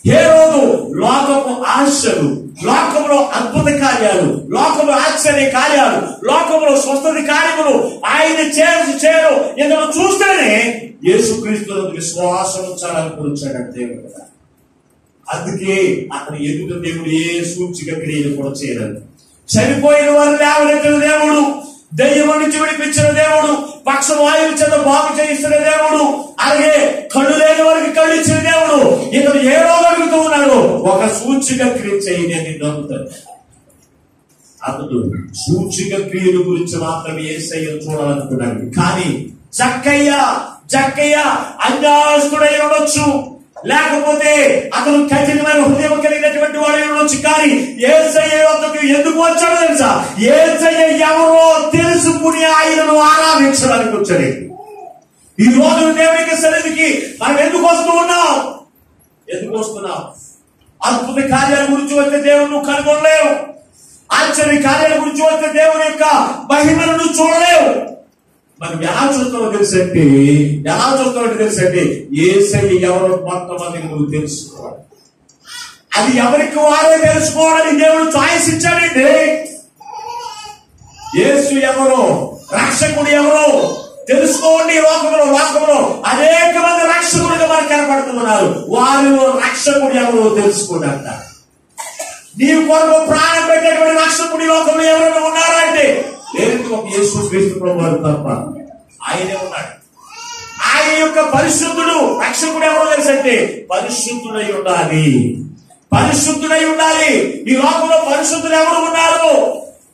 హేరోదు లోకపు ఆశలు, లోకంలో అద్భుత కార్యాలు, లోకంలో ఆశ్చర్య కార్యాలు, లోకంలో స్వస్థత కార్యములు ఆయన చేయరు ఇందులో చూస్తేనే యేసుక్రీస్తులో విశ్వాసం ఉంచాలనుకుంటాడు దేవుడు కదా. అందుకే అతను ఎదుట దేవుడు ఏ సూచిక క్రియలు కూడా చేయలేదు. చనిపోయిన వారు లేవనెత్తిన దేవుడు, దెయ్యం నుంచి విడిపించిన దేవుడు, పక్షవాయువు చేత బాగు చేయిస్తున్న దేవుడు, అలాగే కళ్ళు లేని వారికి కళ్ళు ఇచ్చిన దేవుడు. ఇతను ఏ రోజు అడుగుతూ ఉన్నాడు? ఒక సూచిక క్రియ చేయని నమ్ముతాడు. అతడు సూచిక క్రియల గురించి మాత్రమే యేసయ్యను చూడాలనుకున్నాడు. కానీ జక్కయ్య అన్యాస్తుడై ఉండొచ్చు, లేకపోతే అతను కఠినమైన హృదయం కలిగినటువంటి వాడు ఉండొచ్చు. కానీ యేసయ్య వద్దకు ఎందుకు వచ్చాడో తెలుసా? యేసయ్య ఎవరో తెలుసుకుని ఆయనను ఆరాధించడానికి వచ్చాడు. ఈ రోజు దేవునికి సన్నిధికి మనం ఎందుకు వస్తున్నాం? అద్భుత కార్యాల గురించి వస్తే దేవుడు కనుగొనలేవు. ఆశ్చర్య కార్యాల గురించి వస్తే దేవుని యొక్క మహిమను చూడలేవు. మనం ఎలా చూస్తామో తెలుసంటే యేసయ్య ఎవరో కొంతమందికి నువ్వు తెలుసుకోవాలి. అది ఎవరికి వారే తెలుసుకోవడానికి దేవుడు చాయిస్ ఇచ్చాడండి. యేసు ఎవరో, రక్షకుడు ఎవరో తెలుసుకోండి. లోకంలో అనేక మంది రక్షకుడిగా మనకు కనపడుతున్నారు. వారిలో రక్షకుడు ఎవరో తెలుసుకోండి. నీ కొరకు ప్రాణం పెట్టేటువంటి రక్షకుడి లోకంలో ఎవరైనా ఉన్నారా అంటే లేదు, ఒక యేసు క్రీస్తు ప్రభువారు తప్ప. ఆయనే ఉన్నాడు. ఆయన యొక్క పరిశుద్ధుడు రక్షకుడు ఎవరో తెలుసంటే పరిశుద్ధుడై ఉండాలి. ఈ లోకంలో పరిశుద్ధులు ఎవరు ఉన్నారు?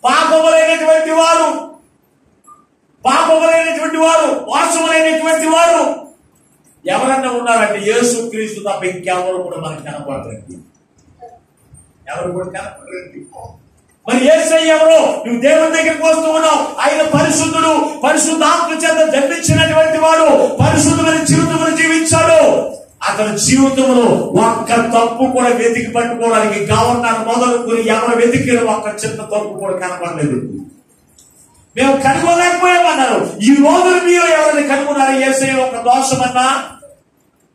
పాపములైనటువంటి వారు, మోసములైనటువంటి వారు ఎవరన్నా ఉన్నారంటే యేసు క్రీస్తు తప్ప ఇంకెవరు కూడా మనకు కనపడరండి. మరి యేసయ్య ఎవరో? నువ్వు దేవుని దగ్గరికి వస్తూ ఉన్నావు. ఆయన పరిశుద్ధుడు, పరిశుద్ధాత్మ చేత జన్మించినటువంటి వాడు, పరిశుద్ధమైన జీవితమును జీవించాడు. అతని జీవితంలో ఒక్క తప్పు కూడా వెతికి పట్టుకోవడానికి గవర్నర్ మొదలుకొని ఎవరు వెతికిన ఒక్క చిన్న తప్పు కూడా కనపడలేదు. మేము కనుగొనలేకపోయామన్నారు. ఈ రోజున మీరు ఎవరైనా కనుగొన్నారు యేసయ్య ఒక దోషమన్నా?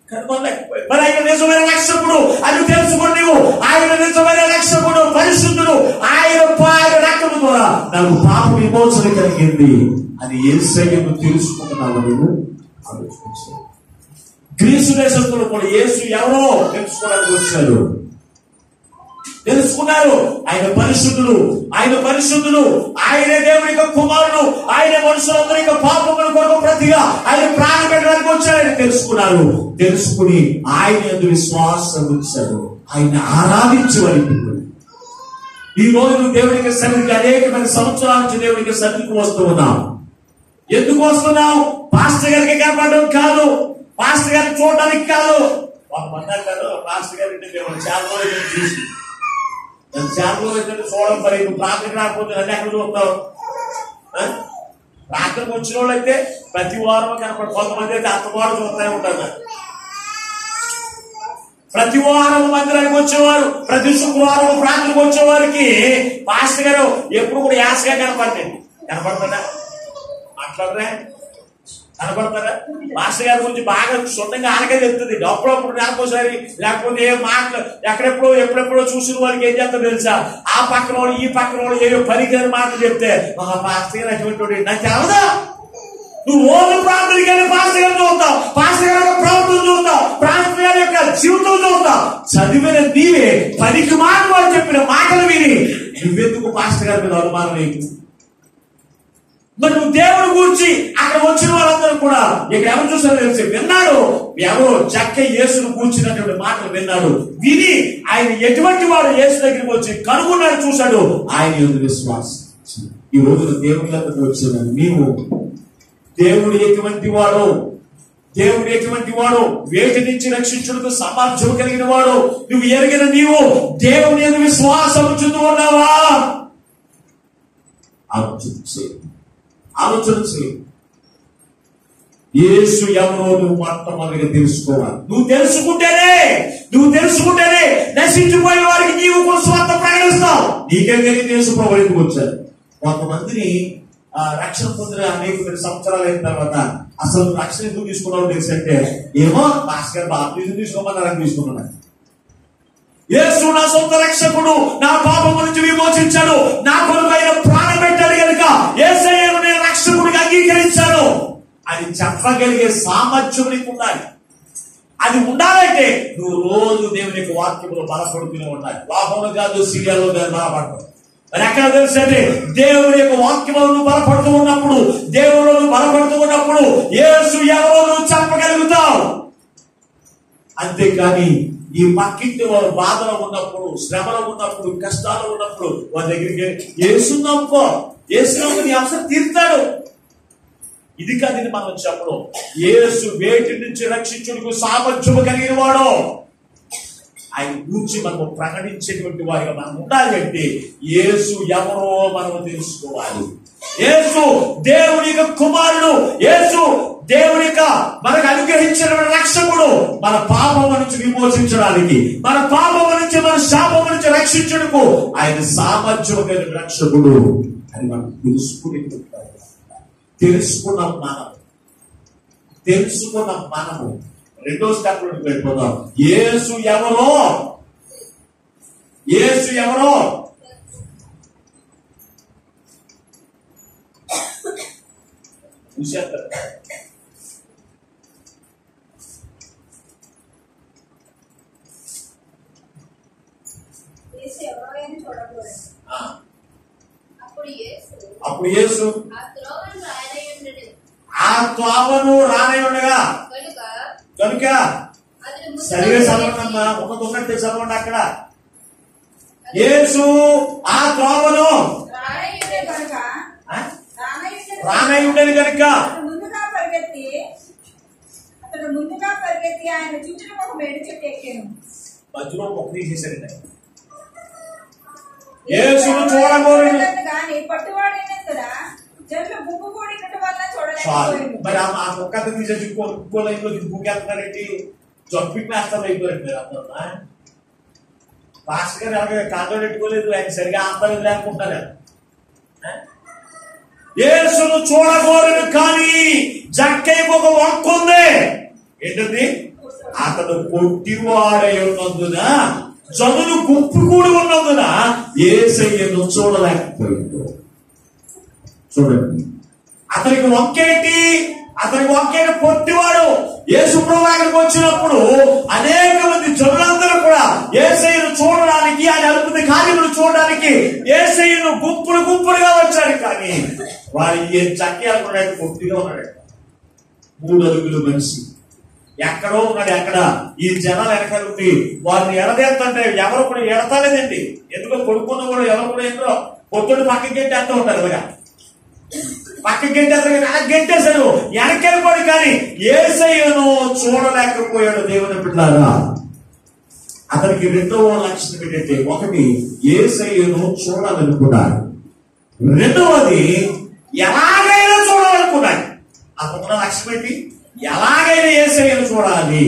కనుగొనలేకపోయారు. మరి ఆయన నిజమైన రక్షకుడు అని తెలుసుకోండి. నువ్వు ఆయన నిజమైన రక్షకుడు, పరిశుద్ధుడు. ఆయన రక్తము ద్వారా నాకు పాప విమోచన కలిగింది అని యేసయ్యను తెలుసుకుంటున్నావు. నువ్వు ఆలోచించావు. గ్రీసు దేశస్తులు కూడా యేసు ఎవరో తెలుసుకోవడానికి వచ్చారు, తెలుసుకున్నారు. ఆయన పరిశుద్ధుడు, ఆయనే దేవుని యొక్క కుమారుడు, ఆయన మనుషులందరి యొక్క పాపముల కొరకు ప్రతిగా ఆయన ప్రాణం పెట్టడానికి వచ్చారని తెలుసుకున్నారు. తెలుసుకుని ఆయన యందు విశ్వాసం ఉంచారు. ఆయన ఆరాధించబడి ఈ రోజు నువ్వు దేవునికి సన్నిధికి అనేకమైన సంవత్సరాల నుంచి దేవునికి సన్నిధికి వస్తూ ఉన్నావు. ఎందుకు వస్తున్నావు? పాస్టర్ గారికి కనపడడం కాదు, పాస్టర్ గారిని చూడడానికి కాదు. పాస్టర్ గారి చాలా రోజులు చూసి చూడడం మరి నువ్వు ప్రార్థనకి రాకపోతే నన్ను ఎక్కడ చూస్తావు? ప్రార్థనకు వచ్చిన వాళ్ళు అయితే ప్రతి వారం కనపడ, కొంతమంది అయితే అత్తవారు చూస్తూనే ఉంటారు. ప్రతి వారం మందిరానికి వచ్చేవారు, ప్రతి శుక్రవారం ప్రార్థనకు వచ్చేవారికి పాస్టర్ గారు ఎప్పుడు కూడా యాసగా కనపడతాడా? మాట్లాడరా? కనపడతారా? మాస్టర్ గారి గురించి బాగా సొంతంగా ఆనకే తెలుస్తుంది. అప్పుడప్పుడు నెలకోసారి, లేకపోతే ఏ మాటలు ఎప్పుడెప్పుడో చూసిన వాళ్ళకి ఏం చేస్తా తెలుసా, ఆ పక్కన వాళ్ళు ఈ పక్కన వాళ్ళు ఏదో పనికిరాని మాటలు చెప్తే మాస్టర్ గారు అటువంటి నాకు తెలవదా? నువ్వు ఓన్లీ ప్రాంతానికి వెళ్ళి పాస్టర్ గారు చూస్తావు, పాస్టర్ గారి యొక్క ప్రవర్తన చూస్తావు, పాస్టర్ గారి యొక్క జీవితం చూస్తావు. చదివిన నీవే పనికి మాట వాళ్ళు చెప్పిన మాటలు విని నువ్వెందుకు పాస్టర్ గారి మీద అనుమానం నీకు? మరి నువ్వు దేవుడి గురించి అక్కడ వచ్చిన వాళ్ళందరూ కూడా ఇక్కడ ఎవరు చూసారో తెలిసి విన్నాడు. ఎవరో చక్క యేసును కూర్చున్నటువంటి మాటలు విన్నాడు. విని ఆయన ఎటువంటి వాడు యేసు దగ్గరికి వచ్చి కనుగొన్నాడు, చూశాడు. ఆయన యొక్క విశ్వాసం. ఈ రోజున దేవుని దగ్గరకు వచ్చిన నీవు దేవుడు ఎటువంటి వాడు, వేటి నుంచి రక్షించుటకు సామర్థ్యం కలిగిన వాడు నువ్వు ఎరిగిన నీవు దేవుని యందు విశ్వాసం ఉంచుతూ ఉన్నావా? ఆలోచన చేయి. యేసు ఎవరో నువ్వు మొట్టమొదటిగా తెలుసుకోవాలి. నువ్వు తెలుసుకుంటేనే నశించిపోయిన వారికి నీవు కూడా స్వార్థ ప్రకటిస్తావు. నీకే తెలియదు యేసు ప్రభువు ఎందుకు వచ్చారు. కొంతమందిని రక్షణ పొందిన అనేక సంవత్సరాలు అయిన తర్వాత అసలు రక్షణ ఎందుకు తీసుకున్నావు తెలుసంటే, ఏమో భాస్కర్ బాప్తిజం తీసుకోమన్నారని తీసుకున్నాను. యేసు నా సొంత రక్షకుడు, నా పాపము నుంచి విమోచించాడు, నా కొరకు ఆయన ప్రాణం పెట్టాడు కనుక యేసయ్యను నేను రక్షకుడిగా అంగీకరించాను అది చెప్పగలిగే సామర్థ్యం నీకు ఉండాలి. అది ఉండాలంటే నువ్వు రోజు దేవుని యొక్క వాక్యంలో బలపడుతూనే ఉండాలి. లోకంలో కాదు, సీరియల్లో కాదు బలపడతావు. మరి ఎక్కడ తెలుసండి, దేవుని యొక్క వాక్యంలో నువ్వు బలపడుతూ ఉన్నప్పుడు, దేవుడు నువ్వు బలపడుతూ ఉన్నప్పుడు యేసు ఎవరో నువ్వు చెప్పగలుగుతావు. అంతేకాని ఈ పక్కింటి వారు బాధలో ఉన్నప్పుడు, శ్రమలో ఉన్నప్పుడు, కష్టాలు ఉన్నప్పుడు వారి దగ్గరికి యేసుని నమ్ముకో, యేసుని నీ అవసరం తీరుతాడు. ఇది కాదని మనం చెప్పడం. యేసు వేటి నుంచి రక్షించుటకు సామర్థ్యము కలిగిన వాడు. ఆయన గురించి మనం ప్రకటించేటువంటి వారిగా మనం ఉండాలి. అంటే యేసు ఎవరో మనం తెలుసుకోవాలి. యేసు దేవుని యొక్క కుమారుడు, యేసు దేవుని యొక్క మనకు అనుగ్రహించిన రక్షకుడు. మన పాపం నుంచి విమోచించడానికి, మన పాపం నుంచి, మన శాపం నుంచి రక్షించడానికి ఆయన సామర్థ్యం కలిగిన రక్షకుడు అని మనం తెలుసుకున్న మనము రెండో స్టెప్ లోకి వెళ్ళిపోదాం. యేసు ఎవరో చూసేస్తారు. అప్పుడు యేసు ఆ త్రోవను రానయ్యుండగా కనుక సరిగా చదవండి, ఉన్నట్టే చదవండి. అక్కడ యేసు ఆ త్రోవను రానయ్యుండేది కనుక ముందుగా పరిగెత్తి ఆయన చుట్టూ ఒక మేడి చెట్టు ఎక్కాను. మధ్యలో మొక్క తీసేసాడు. యేసును చూడగోరు కానీ పట్టువాడైనా కదా జంతువు గుంపు కూడినట్టు వల్ల చూడలేకపోయాడు. మరి ఆ మొక్క తీసేసి ఇంకో లైన్ లో గుంపుకేస్తున్నారండి, జంపింగ్ మాస్టర్ అయిపోయారు మీరు అందరూ. పాస్టర్ గారు అలాగే కాంటో పెట్టుకోలేదు, ఆయన సరిగా ఆందోళన లేకుంటారు. యేసును చూడగోరును కానీ జక్కయ్యకు ఒక వంక ఉంది. ఏంటండి? అతడు పొట్టివాడై ఉన్నందున, జనులు గుంపు కూడి ఉన్నందున యేసయ్యను చూడలేకపోయింది. చూడండి, అతనికి వంకేంటి? అతనికి వంకేటి పొట్టివాడు. యేసు ప్రభువు దగ్గరికి వచ్చినప్పుడు అనేక మంది జనులందరూ కూడా యేసయ్యను చూడడానికి, ఆయన అద్భుత కార్యములు చూడడానికి యేసయ్యను గుంపులుగా వచ్చాడు. కానీ వారి ఏం చక్కి అనుకున్నాడు, పొట్టిగా ఉన్నాడు. 3 అడుగులు మనిషి ఎక్కడో ఉన్నాడు. ఎక్కడ ఈ జనాలు వెనకాలండి వారిని ఎడదేస్తుంటే ఎవరు కూడా ఎడతాలేదండి. ఎందుకో కొడుకున్న కూడా ఎవరు కూడా ఏంటో పొద్దుడు పక్కకి గెంటేస్తూ ఉంటారు. ఇలాగా పక్కకి గెంటేశాడు, వెనకెళ్ళిపోడు. కానీ యేసయ్యను చూడలేకపోయాడు. దేవుని బిడ్డలారా, అతనికి రెండవ లక్షణం ఏంటంటే, ఒకటి యేసయ్యను చూడాలనుకున్నాడు, రెండవది ఎలాగైనా చూడాలనుకున్నాడు. అతనున్న లక్ష్యం ఏంటి? ఎలాగైనా యేసయ్యను చూడాలి,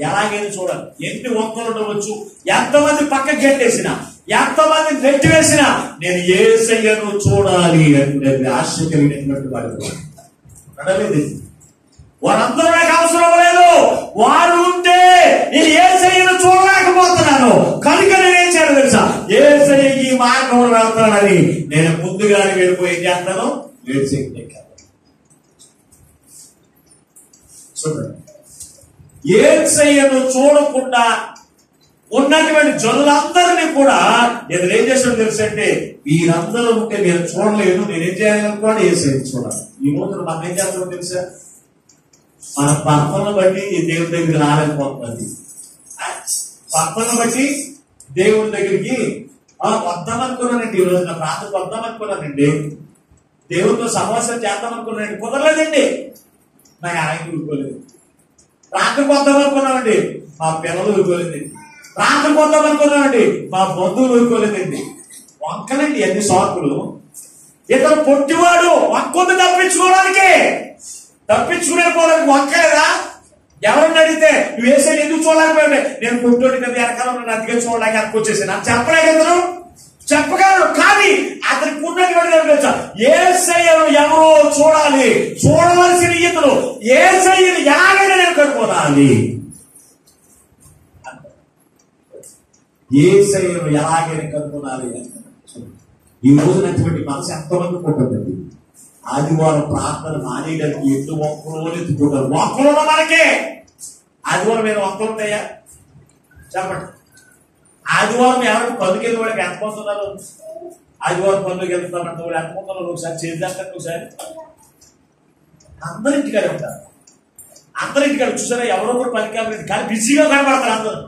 ఎలాగైనా చూడాలి. ఎన్ని ఒక్కరు ఉండవచ్చు, ఎంతమంది పక్క గెట్టేసినా, ఎంతమంది నెట్టి వేసినా నేను యేసయ్యను చూడాలి అంటే ఆశ కలిగినటువంటి వాడు. నడలేదు. వారందరూ నాకు అవసరం లేదు, వారు ఉంటే నేను యేసయ్యను చూడలేకపోతున్నాను కనుక నేనేం చేయాలి తెలుసా, యేసయ్య ఈ మార్గంలో వెళ్తానని నేను ముందుగానే వెళ్ళిపోయి ఏం చేస్తాను, చూడండి. యేసయ్యను చూడకుండా ఉన్నటువంటి జనులందరినీ కూడా నేను ఏం చేస్తాను తెలుసంటే, వీరందరూ ఉంటే నేను చూడలేదు, నేనేం చేయాలనుకోండి యేసయ్యను చూడాలి. ఈ రోజున మనం ఏం చేస్తామో తెలుసా, మన భర్తను బట్టి దేవుడి దగ్గరికి రాలేకపోతుంది. భర్తను బట్టి దేవుడి దగ్గరికి వద్దామనుకున్నానండి, ఈ రోజున ప్రార్థన వద్దామనుకున్నానండి, దేవుడితో సమావేశం చేద్దామనుకున్నానండి, కుదరలేదండి. నాకు ఆయన ఊరుకోలేదు. ప్రార్థన వద్దామనుకున్నామండి, మా పిల్లలు ఊరుకోలేదండి. ప్రార్థన వద్దామనుకున్నామండి, మా బంధువులు ఊరుకోలేదండి. వంకలండి అన్ని సాకులు. ఇతను పొట్టివాడు వంకొంది తప్పించుకునేపోవడానికి వంకలేదా? ఎవరన్నా అడిగితే నువ్వు వేసేది ఎందుకు చూడలేకపోయాడు, నేను పొట్టోడి కదా వెనకాల అతిగా చూడలేక అనుకొచ్చేసాను అని చెప్పలేదు. ఇతను చెప్పగలరు, కానీ అతనికి ఉన్నటువంటి యేసయ్యను ఎవరో చూడాలి, చూడవలసిన ఇతను యేసయ్యను ఎలాగైనా నేను కనుగొనాలి, యేసయ్యను ఎలాగైనా కనుగొనాలి. ఈ రోజునటువంటి మనసు ఎంతమంది ఉంటుందండి, ఆదివారం ప్రార్థన మానేయడానికి ఎటు ఒక్కరు ఎత్తుకుంటారు. ఒక్కరు మనకే ఆదివారం మీద ఒక్కరు ఉంటాయా చెప్పండి. ఆదివారం ఎవరికి పనుకెళ్ళి వాళ్ళకి ఎంత పోతున్నారు, ఆదివారం పనులకు వెళ్తారంటే వాళ్ళు ఎంత పోతున్నారు, ఒకసారి చేద్దాం. ఒకసారి అందరింటికాడే ఉంటారు, అందరింటికాడ చూసారా, ఎవరో కూడా పని కాబట్టి కానీ బిజీగా కనపడతారు అందరూ.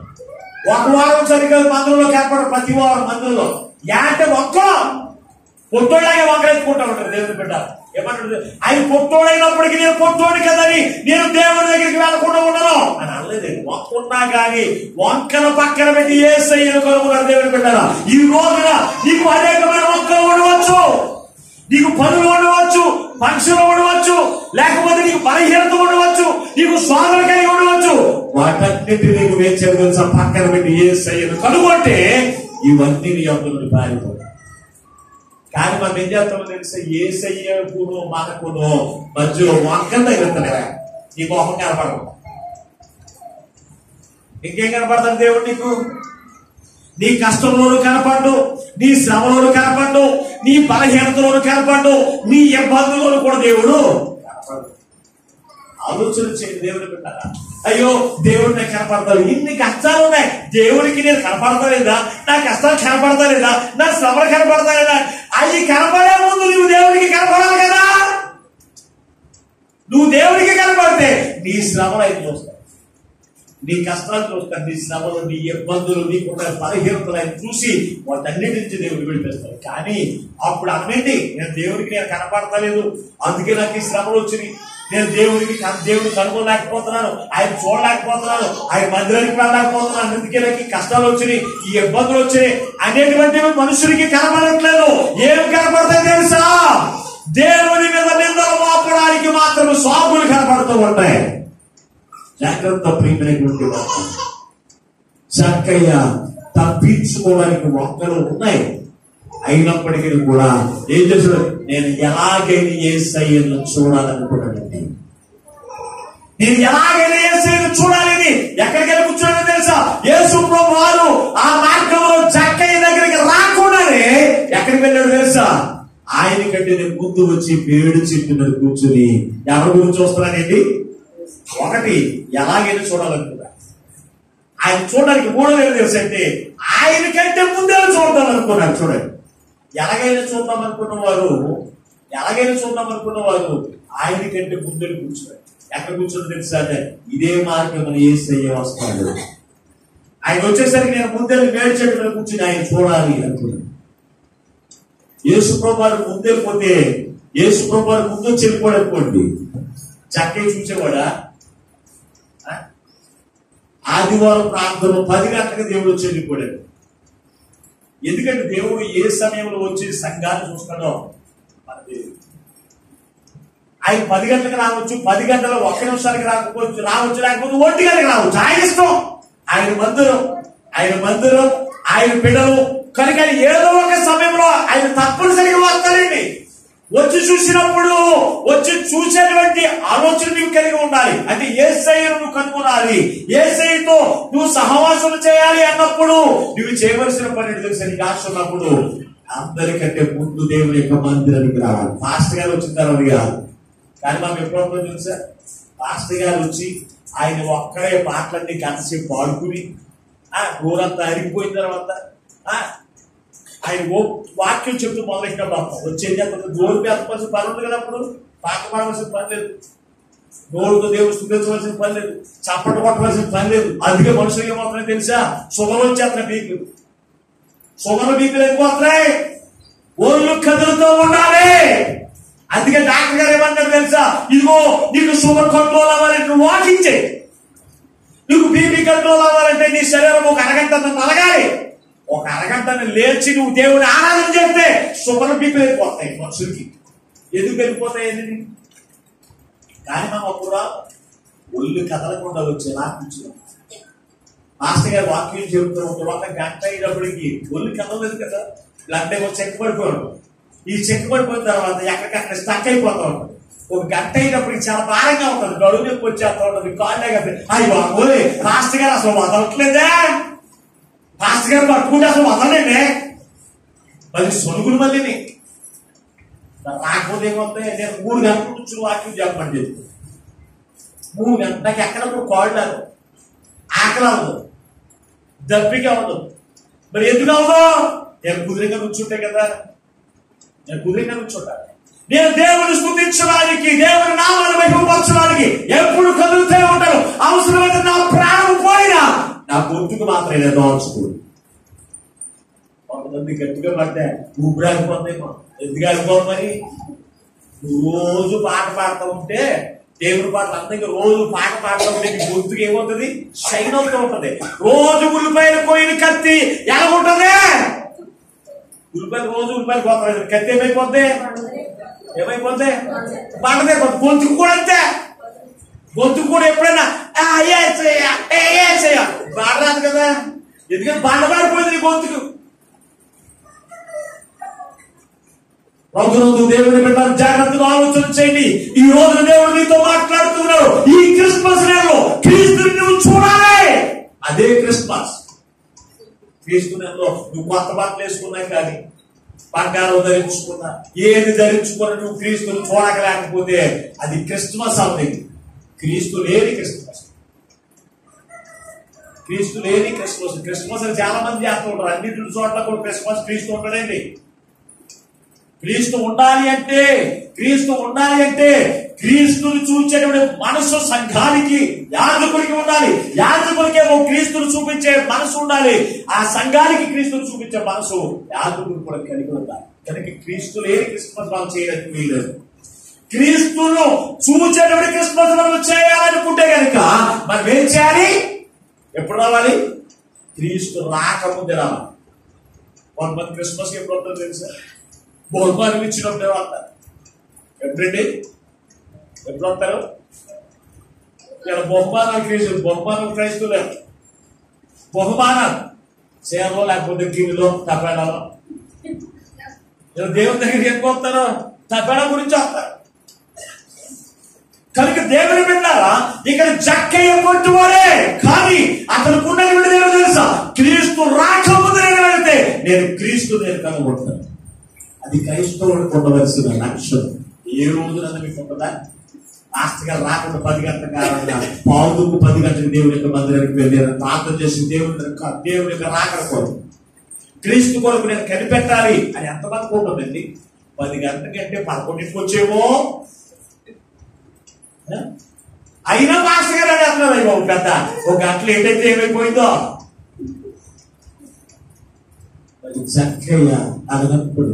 ఒక వారం సరిగ్గా మందులో కనపడరు, ప్రతి వారం మందులో అంటే ఒక్కరు పొట్టోళ్ళగా వంకరెత్తుకుంటా ఉంటారు. దేవుని బిడ్డ ఏమంటాడు, ఆయన పొట్టోడైనప్పటికీ నేను పొట్టోడు కదని నేను దేవుడి దగ్గరికి వెళ్ళకుండా ఉన్నాను అని అనలేదు. వంకున్నా కానీ వంకల పక్కన పెట్టి యేసయ్యను కనుగొన్నారు. దేవుని బిడ్డ ఈ రోజున నీకు అనేకమైన వంకలు ఉండవచ్చు, నీకు పనులు ఉండవచ్చు, పక్షులు ఉండవచ్చు, లేకపోతే నీకు బలహీనత ఉండవచ్చు, నీకు స్వాదన కలిగి ఉండవచ్చు. వాటన్నిటి నీకు వేచేది తెలుసా, పక్కన పెట్టి యేసయ్యను కనుగొంటే ఇవన్నీ నీ యొక్క నుండి పారిపోతాయి. కానీ మనం ఏం చేస్తామో తెలిసే, యేసయ్యకును మనకును మధ్యలో వంకలు తగ్గుతున్నారా, నీ మొహం కనపడదు. ఇంకేం కనపడతాడు దేవుడు నీకు? నీ కష్టంలోనూ కనపడ్డు, నీ శ్రమలోను కనపడ్డు, నీ బలహీనతలోను కనపడ్డు, నీ ఇబ్బందులను కూడా దేవుడు కనపడు. ఆలోచన చేయండి దేవుని పెట్టారా, అయ్యో దేవుడు నాకు కనపడతాడు, ఇన్ని కష్టాలు ఉన్నాయి, దేవుడికి నేను కనపడతా లేదా, నా కష్టాలు కనపడతా లేదా, నా శ్రమలు కనపడతా లేదా, అవి కనపడే ముందు నువ్వు దేవుడికి కనపడాలి కదా. నువ్వు దేవుడికి కనపడితే నీ శ్రమలు అయితే చూస్తావు, నీ కష్టాలు చూస్తాను, నీ శ్రమలు, నీ ఇబ్బందులు, నీకున్న బలహీనతలు ఆయన చూసి వాటన్నిటి నుంచి దేవుడు విడిపిస్తాడు. కానీ అప్పుడు అన్నింటి నేను దేవుడికి నేను కనపడతలేదు, అందుకే నాకు ఈ శ్రమలు వచ్చినాయి, నేను దేవుడిని కనుగొనలేకపోతున్నాను, ఆయన చూడలేకపోతున్నాను, ఆయన మందిరానికి వెళ్ళలేకపోతున్నాను, అందుకే నాకు ఈ కష్టాలు వచ్చినాయి, ఈ ఇబ్బందులు వచ్చినాయి అనేటువంటివి మనుషుడికి కనపడట్లేదు. ఏం కనపడతాయి తెలుసా? దేవుడి మీద నిందలు మోపడానికి మాత్రం సాగులు కనపడుతూ ఉంటాయి. జాగ్రత్త ప్రియమైనటువంటి వారు, చక్కయ్య తప్పించుకోవడానికి వంకలు ఉన్నాయి, అయినప్పటికీ కూడా ఏం చేశాడు, నేను ఎలాగైనా యేసయ్యను చూడాలనుకున్నానండి, నేను ఎలాగైనా యేసయ్యను చూడాలని ఎక్కడికి వెళ్ళి కూర్చోడో తెలుసా? యేసు ప్రభువు వారు ఆ మార్గంలో చక్కయ్య దగ్గరికి రాకుండానే ఎక్కడికి వెళ్ళాడు తెలుసా? ఆయన కంటే నేను ముందు వచ్చి పేడు చెట్టు మీద కూర్చుని ఎవరి గురించి వస్తున్నానండి, ఒకటి ఎలాగైనా చూడాలనుకున్నా, ఆయన చూడడానికి మూడోది తెలుసు అంటే ఆయన కంటే ముందే చూద్దాం అనుకున్నాను. చూడండి, ఎలాగైనా చూద్దాం అనుకున్న వారు ఆయన కంటే ముందే కూర్చున్నాడు. ఎక్కడ కూర్చొని తెలుసా అంటే ఇదే మార్గం యేసయ్య వస్తాడు, ఆయన వచ్చేసరికి నేను ముందే వేడి చెట్టు మీద కూర్చుని ఆయన చూడాలి అనుకున్నాను. యేసు ప్రభువు వారు ముందే పోతే, యేసు ప్రభువు వారు ముందు చెప్పుకోడనుకోండి, చక్కగా చూసేవాడా? ఆదివారం ప్రాంతంలో 10 గంటలకు దేవుడు వచ్చి వెళ్ళిపోయాడు. ఎందుకంటే దేవుడు ఏ సమయంలో వచ్చి సంఘాన్ని చూస్తాడో ఆయన 10 గంటలకు రావచ్చు, 10 గంటల 1 నిమిషానికి రావచ్చు, లేకపోతే 1 గంటలకు రావచ్చు, ఆయన ఇష్టం. ఆయన మందిరం ఆయన బిడ్డలు కనుక ఏదో ఒక సమయంలో ఆయన తప్పనిసరిగా వస్తాడండి. వచ్చి చూసినప్పుడు వచ్చి చూసేటువంటి ఆలోచన నీవు కలిగి ఉండాలి. అంటే యేసయ్యను నువ్వు కనుగొనాలి. యేసయ్యతో నువ్వు సహవాసం చేయాలి అన్నప్పుడు నువ్వు చేయవలసిన పని తెలిసి నీకు ఆశ ఉన్నప్పుడు అందరికంటే ముందు దేవుని యొక్క మందిరానికి రావాలి. పాస్టర్ గారు వచ్చిన తర్వాత కాదు. కానీ మనం ఎప్పుడో తెలుసా, పాస్టర్ గారు వచ్చి ఆయన ఒక్కడే పాటలన్నీ కలిసి పాడుకుని ఊరంతా అరిగిపోయిన తర్వాత ఆయన వాక్యం చెప్తూ మొదలెట్టినప్పుడు వచ్చేది నోరు పేర్చవలసిన పని ఉంది కదా. అప్పుడు పాట పాడవలసిన పని లేదు, నోరుతో దేవుడు స్థుతించవలసిన పని లేదు, చప్పట్లు కొట్టవలసిన పని లేదు. అందుకే మనుషులు ఏమవుతున్నాయి తెలుసా, సుగలు వచ్చేస్తున్నాయి. బీకులు సుగలు బీకులు ఎక్కువవుతున్నాయి. ఒళ్ళు కదులుతూ ఉండాలి. అందుకే డాక్టర్ గారు ఏమంటారు తెలుసా, ఇదిగో నీకు షుగర్ కంట్రోల్ అవ్వాలంటే నువ్వు వాకింగ్ చేయి, నీకు బీపీ కంట్రోల్ అవ్వాలంటే నీ శరీరం ఒక అరగంట నలగాలి. ఒక అరగంట లేచి నువ్వు దేవుని ఆరాధన చేస్తే షుగర్ బీపీ వెళ్ళిపోతాయి మనుషులకి. ఎందుకు వెళ్ళిపోతాయి? కానీ మనం అప్పుడు ఒళ్ళు కదలకుండా వచ్చేలా కూర్చున్నాం. మాస్టర్ గారు వాక్యం చెబుతూ తర్వాత గంట అయినప్పటికీ ఒళ్ళు కదలలేదు కదా. బ్లడ్ ఏమో చెక్ పడిపోయాడు. ఈ చెక్ పడిపోయిన తర్వాత ఎక్కడికక్కడ స్టక్ అయిపోతా ఉంటుంది. ఒక గంట అయినప్పటికీ చాలా భారంగా ఉంటుంది, గడువు నొప్పి వచ్చేస్తా ఉంటుంది, కాళ్ళే కదా. అయ్యో ఓలే మాస్టర్ గారు అసలు వదలట్లేదే, మాస్టర్ గారు పట్టుకుంటే అసలు వదలండి. మళ్ళీ సొనుగులు మళ్ళీ రాకపోతే ఏమవుతాయి, నేను 3 గంటల నుంచి వాక్యం చెప్పండి చెప్పి 3 గంటల నాకు ఎక్కడప్పుడు కాళ్ళు ఆకలి అవ్వదు, దప్పిక అవ్వదు. మరి ఎందుకు అవ్వదు? నేను కుదిరిగా కూర్చుంటే కదా, నేను కుదిరిగా కూర్చుంటా. నేను దేవుని స్తుతించడానికి, దేవుని నామాన్ని మహిమపరచడానికి ఎప్పుడు కదులుతూనే ఉంటాను. అవసరమైతే నా ప్రాణం పోయినా నా గొంతుకు మాత్రం ఏదో దాచుకోడు. కొంతమంది గట్టిగా పడితే ఊపిరి ఆగిపోతాయేమో. ఎందుకు ఆగిపోవు? మరి రోజు పాట పాడుతూ ఉంటే దేవుని పాటలు అందరికీ రోజు పాట పాడుతూ ఉంటే నీ గొంతుకు ఏమవుతుంది? షైన్ అవుతూ ఉంటది. రోజు ఉల్లిపాయలు కోయిన కత్తి ఎలా ఉంటది? ఉల్లిపాయలు రోజు ఉల్లిపాయలు కోత కత్తి ఏమైపోద్ది? ఏమైపోద్ది? బండదే. గొంతుకు కూడా అంతే. గొంతుకు కూడా ఎప్పుడైనా బాడరాదు కదా. ఎందుకంటే బండబారిపోయింది నీ గొంతుకు. రోజు దేవుని పెట్టాలి. జాగ్రత్తగా ఆలోచన చేయండి. ఈ రోజు దేవుడు నీతో మాట్లాడుతున్నాడు. ఈ క్రిస్మస్ నెలలో క్రీస్తుని నువ్వు చూడాలి. అదే క్రిస్మస్. క్రీస్తు నెలలో నువ్వు కొత్త బట్టలు వేసుకున్నా కానీ, బంగారం ధరించుకున్నా, ఏది ధరించుకున్నా నువ్వు క్రీస్తుని చూడగలేకపోతే అది క్రిస్మస్ అవుతుంది. క్రీస్తు లేని క్రిస్మస్. క్రీస్తు లేని క్రిస్మస్. క్రిస్మస్ అని చాలా మంది చేస్తూ ఉంటారు. అన్నింటి చోట్ల కూడా క్రిస్మస్ క్రీస్తు ఉంటాడండి. క్రీస్తు ఉండాలి అంటే, క్రీస్తు ఉండాలి అంటే క్రీస్తుని చూచేటువంటి మనసు సంఘానికి, యాజకుడికి ఉండాలి. యాజకుడికేమో క్రీస్తుని చూపించే మనసు ఉండాలి. ఆ సంఘానికి క్రీస్తుని చూపించే మనసు యాజకుడికి కూడా కలిగి ఉండాలి. కనుక క్రీస్తు లేని క్రిస్మస్ మనం చేయడానికి వీల్లేదు. క్రీస్తును చూచేటువంటి క్రిస్మస్ మనం చేయాలనుకుంటే కనుక మనం ఏం చేయాలి? ఎప్పుడు రావాలి? క్రీస్తు రాకముందే రావాలి. కొంతమంది క్రిస్మస్ ఎప్పుడు వస్తుందో తెలుసా? బహుమానం ఇచ్చినప్పుడే వస్తారు. ఎప్పుడండి? ఎప్పుడు వస్తారు? ఇలా బహుమానాలు క్రీస్తులు, బహుమానం క్రైస్తులే. బహుమానాలు సేవలో లేకపోతే గిన్నెలో తపేడాలో దేవుని దగ్గరికి ఎక్కువ వస్తారు. తపేడా గురించి వస్తారు. కనుక దేవుని విన్నారా, ఇక్కడ జక్కయ్య కొట్టువాడే కానీ అతను ఉన్నది నేను తెలుసా, క్రీస్తు రాకముందు నేను వెళితే నేను క్రీస్తు నేను కనుగొంటాను. అది క్రైస్తవుడికి ఉండవలసిన లక్ష్యం. ఏ రోజున మీకు ఉంటుందా? మాస్టర్ గారు రాకుండా 10 గంటల కారణంగా పావుకు 10 గంటలకు దేవుని యొక్క మందిరానికి వెళ్ళి ప్రార్థన చేసి దేవుని యొక్క రాకడ కొరకు, క్రీస్తు కొరకు నేను కనిపెట్టాలి అని ఎంతమంది ఉంటుందండి? 10 గంటల కంటే 11కి వచ్చేమో. అయినా మాస్టర్ గారు అని అంటున్నారు, బాబు పెద్ద 1 గంటలు ఏంటైతే ఏమైపోయిందో. చక్కగా అదనప్పుడు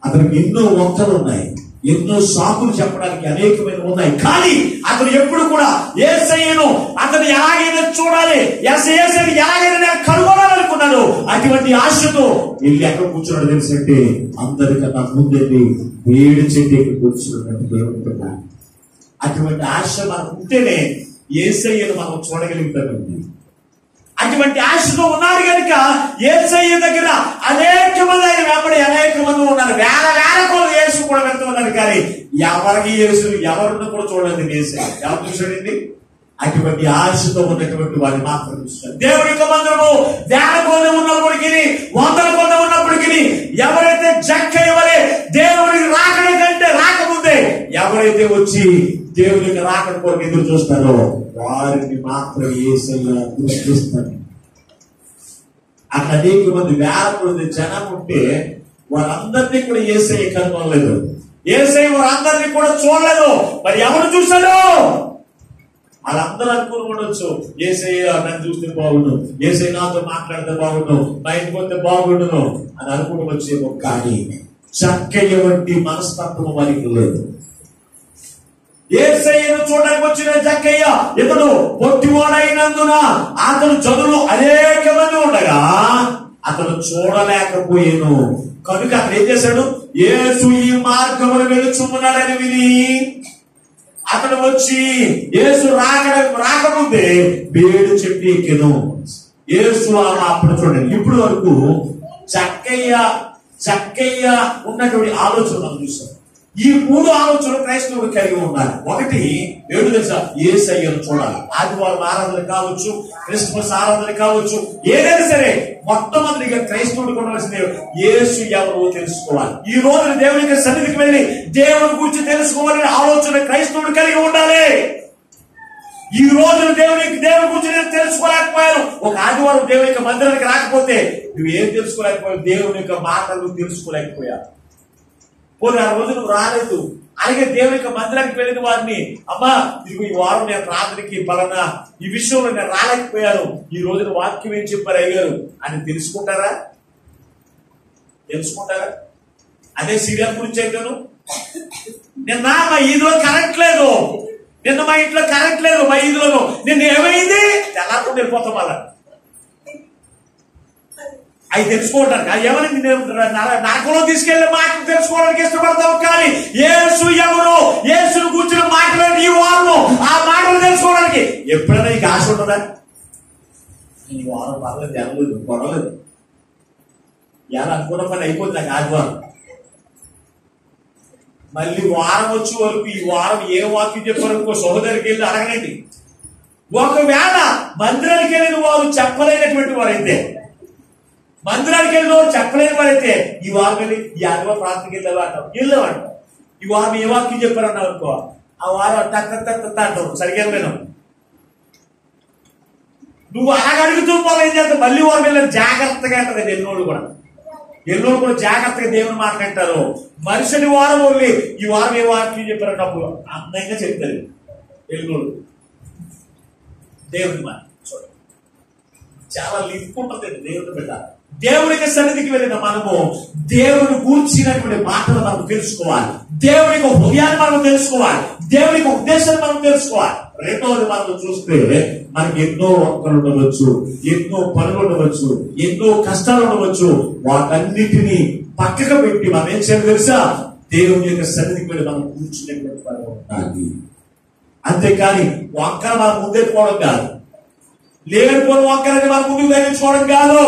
అతనికి ఎన్నో వంకలు ఉన్నాయి, ఎన్నో సాకులు చెప్పడానికి అనేకమైన ఉన్నాయి. కానీ అతను ఎప్పుడు కూడా యేసయ్యను అతను ఎలాగైనా చూడాలి, యేసయ్యను ఎలాగైనా నేను కనుగొనాలనుకున్నాను. అటువంటి ఆశతో వెళ్ళి ఎక్కడ కూర్చున్నాడు తెలుసంటే, అందరికన్నా ముందండి వేడి చెట్టు ఎక్కడ కూర్చున్నట్టు దేవుడు. అటువంటి ఆశ మనకు ఉంటేనే యేసయ్యను మనం చూడగలుగుతామండి. అటువంటి ఆశతో ఉన్నారు కనుక యేసయ్య దగ్గర అనేక మంది ఆయన వెంబడి అనేక మంది ఉన్నారు. వేల వేల కొద్ది యేసు కూడా వెళ్తున్నారు. కానీ ఎవరికి యేసు ఎవరున్నా కూడా చూడండి, యేసయ్య ఎవరు చూసాడండి? అటువంటి ఆశతో ఉన్నటువంటి వాడిని మాత్రం చూస్తాడు. దేవుని యొక్క మందిరము వేల కొద్ది ఉన్నప్పటికీ, వందల కొద్ది ఉన్నప్పటికీ, ఎవరైతే జక్కయ్య వలె దేవునికి రాకడ కంటే రాకముందే ఎవరైతే వచ్చి దేవుని యొక్క రాకడ కొరకు ఎదురు చూస్తారో వారిని మాత్రం యేసయ్య దృష్టిస్తాడు. అక్కడ అనేక మంది వేల కొద్ది జనం ఉంటే వారందరినీ కూడా యేసయ్య కనుగొనలేదు. యేసయ్య వారందరినీ కూడా చూడలేదు. మరి ఎవరు చూశాడు? వాళ్ళందరూ అనుకుని ఉండొచ్చు, యేసయ్య నన్ను చూస్తే బాగుండు, యేసయ్య నాతో మాట్లాడితే బాగుండు, మా ఇంటికి వస్తే బాగుండును అని అనుకుని వచ్చేమో. కానీ జక్కయ్య వంటి మనస్తత్వం వారికి లేదు. యేసయ్యను చూడడానికి వచ్చిన జక్కయ్య ఇతడు పొట్టివాడైనందున అతను జనులు అనేక మంది ఉండగా అతను చూడలేకపోయాను. కనుక అతను ఏం చేశాడు? యేసు ఈ మార్గమును వెలుచున్నాడని విని అతను వచ్చి యేసు రాకముందే బేడు చెట్టు ఎక్కెను. యేసు అప్పుడు చూడండి, ఇప్పుడు వరకు చక్కయ్య ఉన్నటువంటి ఆలోచన మనం చూసాం. ఈ 3 ఆలోచనలు క్రైస్తవులు కలిగి ఉన్నారు. ఒకటి ఏడు తెలుసా? యేసయ్యను చూడాలి. ఆదివారం ఆరాధన కావచ్చు, క్రిస్మస్ ఆరాధన కావచ్చు, ఏదైనా సరే మొట్టమొదటిగా క్రైస్తవుడు కొనవలసింది యేసు ఎవరో తెలుసుకోవాలి. ఈ రోజున దేవుని సన్నిధికి వెళ్ళి దేవుని గురించి తెలుసుకోవాలనే ఆలోచన క్రైస్తవుడు కలిగి ఉండాలి. ఈ రోజున దేవుని గురించి నేను తెలుసుకోలేకపోయాను. ఒక ఆదివారం దేవుని యొక్క మందిరానికి రాకపోతే నువ్వేం తెలుసుకోలేకపోయావు? దేవుని యొక్క మాటలు తెలుసుకోలేకపోయావు. పోనీ ఆ రోజు నువ్వు రాలేదు, అలాగే దేవుని యొక్క మందిరానికి వెళ్ళిన వారిని, అమ్మా ఇదిగో ఈ వారం నేను రాత్రికి పలానా ఈ విషయంలో నేను రాలేకపోయాను, ఈ రోజున వాక్యం ఏం చెప్పారు అయ్యారు అని తెలుసుకుంటారా? అదే సీరియల్ గురించి అయితేను, నిన్న మా ఈదులో కరెంట్ లేదు, నిన్న మా ఇంట్లో కరెంట్ లేదు, మా ఈదులో నిన్న ఏమైంది తెల్లారకుండా వెళ్ళిపోతాం. అలా అవి తెలుసుకోవడానికి అది ఏమైనా నరకంలో తీసుకెళ్లే మాటలు తెలుసుకోవడానికి ఇష్టపడతావు. కానీ యేసు ఎవరు, యేసును కూర్చున్న మాటలు ఈ వారము ఆ మాటలు తెలుసుకోవడానికి ఎప్పుడైనా నీకు ఆశ ఉంటుందా? ఈ వారం పర్లేదు, జరగలేదు, గొడవలేదు, ఎలా అనుకున్న పని అయిపోతుంది నాకు ఆదివారం. మళ్ళీ వారం వచ్చే వరకు ఈ వారం ఏ వాక్యం చెప్పారనుకో సహోదరికి వెళ్ళి అడగనండి. ఒకవేళ మందిరానికి వెళ్ళిన వారు చెప్పలేనటువంటి వారైతే, మందిరానికి వెళ్ళిన వారు చెప్పలేని వారైతే ఈ వారం వెళ్ళి ఈ ఆదివారం ప్రార్థనకి వెళ్ళేవాడు. ఈ వారం ఏ వాక్యం చెప్పారన్నావు అనుకో, ఆ వారం అంటారు సరిగ్గా లేను. నువ్వు అడగడుగుతూ పోవాలి. ఏం చేస్తావు? మళ్ళీ వారు వెళ్ళారు జాగ్రత్తగా అంటది. ఎన్నోళ్ళు కూడా జాగ్రత్తగా దేవుని మాట్లాడతారు. మరుసటి వారం వెళ్ళి ఈ వారం ఏ వాక్యం చెప్పారన్నప్పుడు అందంగా చెప్తారు ఎన్నోళ్ళు. దేవుని మాట చూడండి, చాలా లింక్ ఉంటుంది దేవుని బిడ్డ. దేవునికి సన్నిధికి వెళ్ళిన మనము దేవుని కూర్చినటువంటి మాటలు మనం తెలుసుకోవాలి. దేవునికి హృదయాన్ని మనం తెలుసుకోవాలి. దేవునికి ఉద్దేశాన్ని మనం తెలుసుకోవాలి. రెండవది మనం చూస్తే మనకి ఎన్నో ఒక్కలు ఉండవచ్చు, ఎన్నో పనులు ఉండవచ్చు, ఎన్నో కష్టాలు ఉండవచ్చు. వాటన్నిటినీ పక్కకు పెట్టి మనం ఏం చేయాలి తెలుసా? దేవుని యొక్క సన్నిధికి వెళ్ళి మనం కూర్చునేటువంటి పని ఉండాలి. అంతేకాని వంకర మనం ముందెట్టుకోవడం కాదు, లేనిపోయిన వంకరని మనం ముందుకు తగ్గించుకోవడం కాదు.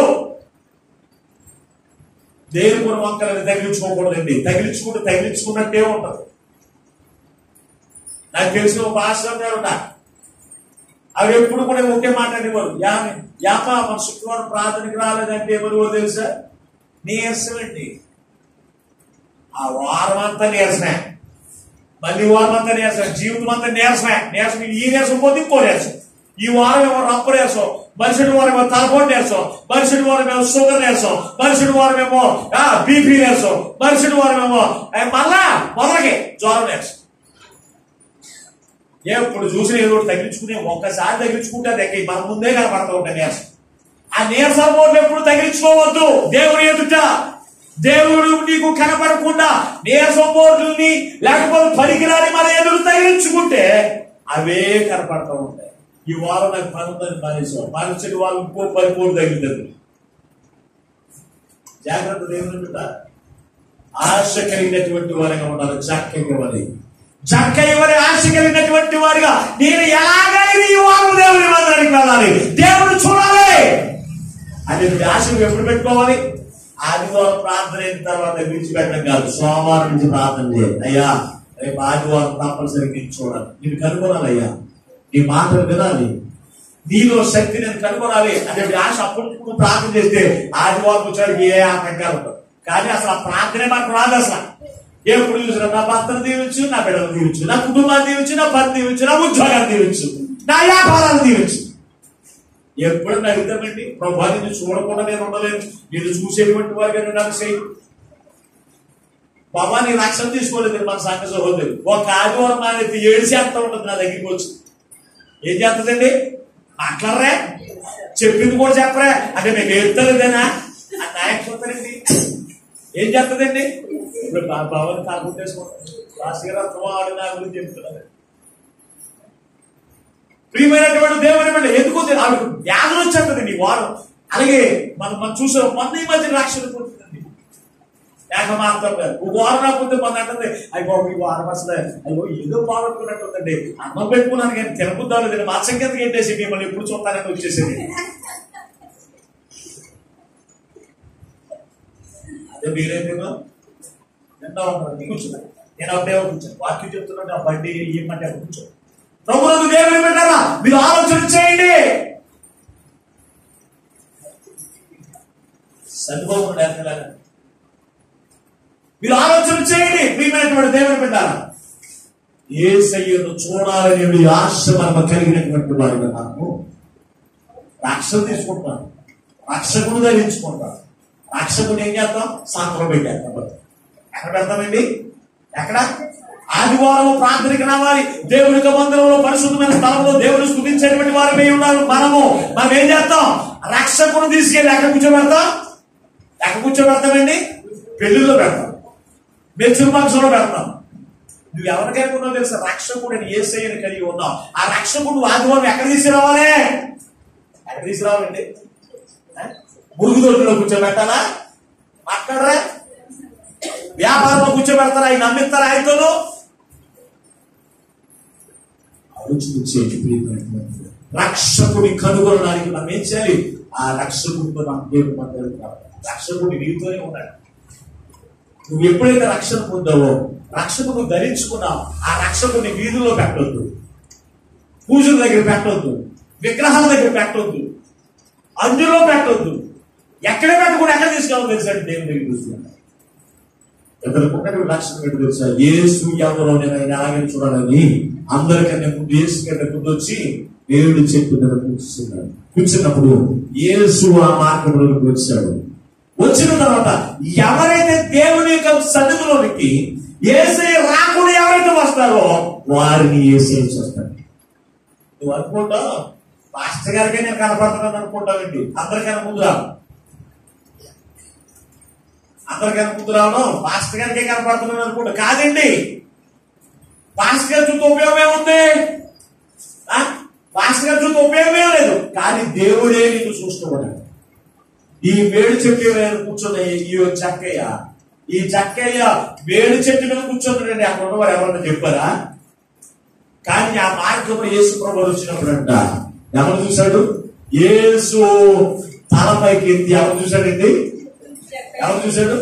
దేవుని వంకరని తగిలించుకోకూడదండి. తగిలించుకున్నట్టే ఉంటుంది. నాకు తెలిసిన ఒక ఆశ్రమం గారు ఉన్నారు. అవి ఎప్పుడు కూడా ఒకే మాట్లాడేవారు. యాపా మన శుక్రవారం ప్రార్థనకి రాలేదంటే ఎవరు తెలుసా? నీరసం అండి. ఆ వారం అంతా నీరసమే, మళ్ళీ వారం అంతా నీరసమే, జీవితం అంతా నీరసమే. ఈ నీరసం పోతే ఇంకో నీరసం. ఈ వారం ఏమో రప్ప నీరసం, మరుసటి వారం ఏమో తలపోటు నీరసం, మరుసటి వారం ఏమో షుగర్ నీరసం, మరుసటి వారం ఏమో బీపీ నీరసం, మరుసటి వారం ఏమో మళ్ళా మొదలకి జ్వరం నీరసం. ఎప్పుడు చూసిన ఏదో తగిలించుకునే, ఒక్కసారి తగిలించుకుంటే అది మన ముందే కనపడతా ఉంటాయి నీరసం. ఆ నీరసం పోట్లు ఎప్పుడు తగిలించుకోవద్దు. దేవుని ఎదుట దేవుడు నీకు కనపడకుండా నీరసం పోట్లని లేకపోతే పనికిరాని మన ఎదురు తగిలించుకుంటే అవే కనపడతా ఉంటాయి. ఈ వారం నాకు పని ఉందని మానేసాం, మరుసటి వారం ఇంకో 10 కోట్లు తగ్గుతుంది. జాగ్రత్త. దేవుని ఎదుట ఆశ కలిగినటువంటి వారిగా ఉండాలి. జక్కయ్య వలె ఆశ కలిగినటువంటి వారిగా నేను ఎలాగైనా ఈ వారం దేవుని మందిరానికి వెళ్ళాలి, దేవుని చూడాలి అనే ఆశ ఎప్పుడు పెట్టుకోవాలి? ఆదివారం ప్రార్థన అయిన తర్వాత విడిచిపెట్టడం కాదు. సోమవారం నుంచి ప్రార్థన చేయండి. అయ్యా రేపు ఆదివారం తప్పనిసరిగా నేను చూడాలి, నేను కనుగొనాలయ్యా, నీ మాటలు వినాలి, నీలో శక్తి నేను కనుగొనాలి అనే ఆశ అప్పుడు ప్రార్థన చేస్తే ఆదివారం వచ్చాడు ఏ ఆటంకాలు ఉంటారు. కానీ అసలు ఆ ప్రార్థనే మనకు రాదు. అసలు ఎప్పుడు చూసినా నా భర్తను దీవించు, నా బిడ్డను దీవించు, నా కుటుంబాన్ని దీవించు, నా పని దీవించు, నా ఉద్యోగాన్ని దీవించు, నా వ్యాపారాన్ని దీవించు. ఎప్పుడన్నా అడుగుతామండి, ప్రభా నిన్ను చూడకుండా నేను ఉండలేను, నేను చూసేటువంటి వారిగా నేను నాకు చేయి. బాబా నీ రక్షణ తీసుకోలేదు మన సంఘ సహోదరు. ఒక ఆదివారం నానైతే 7 శాతం ఉంటుంది నా దగ్గరికి వచ్చి. ఏం చేస్తుందండి? మాట్లాడరా, చెప్పింది కూడా చెప్పరా అంటే మీకు ఏడుతలేదేనా ఆ నాయకుతారండి. ఏం చేస్తుందండి? ఇప్పుడు బాబాని కాకుంటేసుకుంటారు, రాశిగారు ఆడు నా గురించి చెప్తున్నారు. ప్రియమైనటువంటి దేవుని బిడ్డ ఎందుకు ఆవిడ వ్యాధులు వచ్చేస్తుంది నీ వారం. అలాగే మనం చూసే మొన్న ఈ మధ్య రక్షణ పొందుతుంది ఏకమాత్రం గారు. ఒక వారం రాకపోతే మన అంటుంది అయ్యో ఈ వారం అసలు అయ్యో ఏదో పోగొట్టుకున్నట్టుందండి, అన్నం పెట్టుకున్నాను కానీ తినబుద్దాలు నేను మాసం కింద కట్టేసి మిమ్మల్ని ఎప్పుడు చూస్తానని వచ్చేసేది. అదే మీరేమో నిన్న కూర్చున్నా, నేను అప్పుడే కూర్చోను, వాక్యం చెప్తున్నట్టు ఆ బండి ఏమంటే కూర్చో. ప్రభువును దేవుని బిడ్డలారా మీరు ఆలోచన చేయండి. సద్భావం లేకలాగా మీరు ఆలోచన చేయండి. ప్రియమైనటువంటి దేవుని బిడ్డలారా యేసయ్యను చూడాలనే ఆశ మనం కలిగినటువంటి వారిగా నాకు రక్షణ తీసుకుంటాను, రక్షకుడు ధరించుకుంటాను. రక్షకుడు ఏం చేస్తాం? సాంత్రం పెట్టేస్తాం. ఎక్కడ పెడతామండి? ఎక్కడ? ఆదివారం ప్రార్థనకి రావాలి, దేవుని యొక్క మందిరంలో పరిశుద్ధమైన స్థలంలో దేవుని స్తుతించేటువంటి వారమే ఉన్నారు. మనం ఏం చేస్తాం? రక్షకుడు తీసుకెళ్ళి ఎక్కడ కూర్చోబెడతాం? ఎక్కడ కూర్చోబెడతామండి? పెళ్లిలో పెడతాం, మెచ్చుల పక్షంలో పెడతాం. నువ్వు ఎవరికైనా ఉన్నావు తెలుసా? రక్షకుడు అని యేసయ్యను కలిగి ఉన్నావు. ఆ రక్షకుడు ఆదివారం ఎక్కడ తీసుకురావాలి? ఎక్కడ తీసుకురావాలండి? మురుగుదొడ్డులో కూర్చోబెట్టాలా? మాట్లాడరా? వ్యాపారంలో కూర్చోబెడతారా? ఆయన నమ్మిస్తారా? ఆయనతో రక్షకుడి కనుగొనడానికి మనం ఏం చేయాలి? ఆ రక్షకుడితో నాకు దేవుడు మధ్యలో కావాలి. రక్షకుడి నీతోనే ఉన్నాడు. నువ్వు ఎప్పుడైతే రక్షణ పొందావో, రక్షకుడు ధరించుకున్నావు, ఆ రక్షకుడిని వీధుల్లో పెట్టవద్దు, పూజల దగ్గర పెట్టవద్దు, విగ్రహాల దగ్గర పెట్టవద్దు, అందులో పెట్టవద్దు. ఎక్కడ పెట్టకుండా ఎక్కడ తీసుకెళ్ళాలో తెలుసండి? దేవుని దగ్గర తీసుకెళ్ళాలి. ఎవరికి రక్షణ పెట్టి తెలుసా? యేసు ఎవరో నేను ఆయన అలాగే చూడాలని అందరికన్నా ముందు యేసు కంటే ముందు వచ్చి 7 చెట్టు మీద కూర్చున్నాడు. కూర్చున్నప్పుడు యేసు ఆ మార్గంలోకి వచ్చాడు. వచ్చిన తర్వాత ఎవరైతే దేవుని యొక్క సన్నిధిలోనికి యేసయ్య రాకుండా ఎవరైతే వస్తారో వారిని యేసయ్య చూస్తాడు. నువ్వు అనుకుంటావు పాస్టర్ గారికే నేను కనపడుతున్నాను అనుకుంటావండి. అందరికన్నా ముందు రావు, అందరికన్నా ముందు రావడం పాస్టర్ గారికే కనపడుతున్నాను అనుకుంటా. కాదండి, పాస్టర్ గారి చూస్తే ఉపయోగమే ఉంది, పాస్టర్ గారి చూస్తే ఉపయోగమే లేదు. కానీ దేవుడే నీకు చూస్తున్నాడు. ఈ వేడి చెట్టు కూర్చున్న ఈ చక్కయ్య, ఈ చక్కయ్య వేడి చెట్టు మీద కూర్చున్నాడండి. అక్కడ ఉన్నవారు ఎవరన్నా చెప్పారా? కానీ ఆ మార్గంలో యేసు ప్రభువు వచ్చినప్పుడు అంట ఎవరు చూశాడు? యేసు తలపైకి ఎత్తి ఎవరు చూశాడండి? ఎవరు చూశాడు?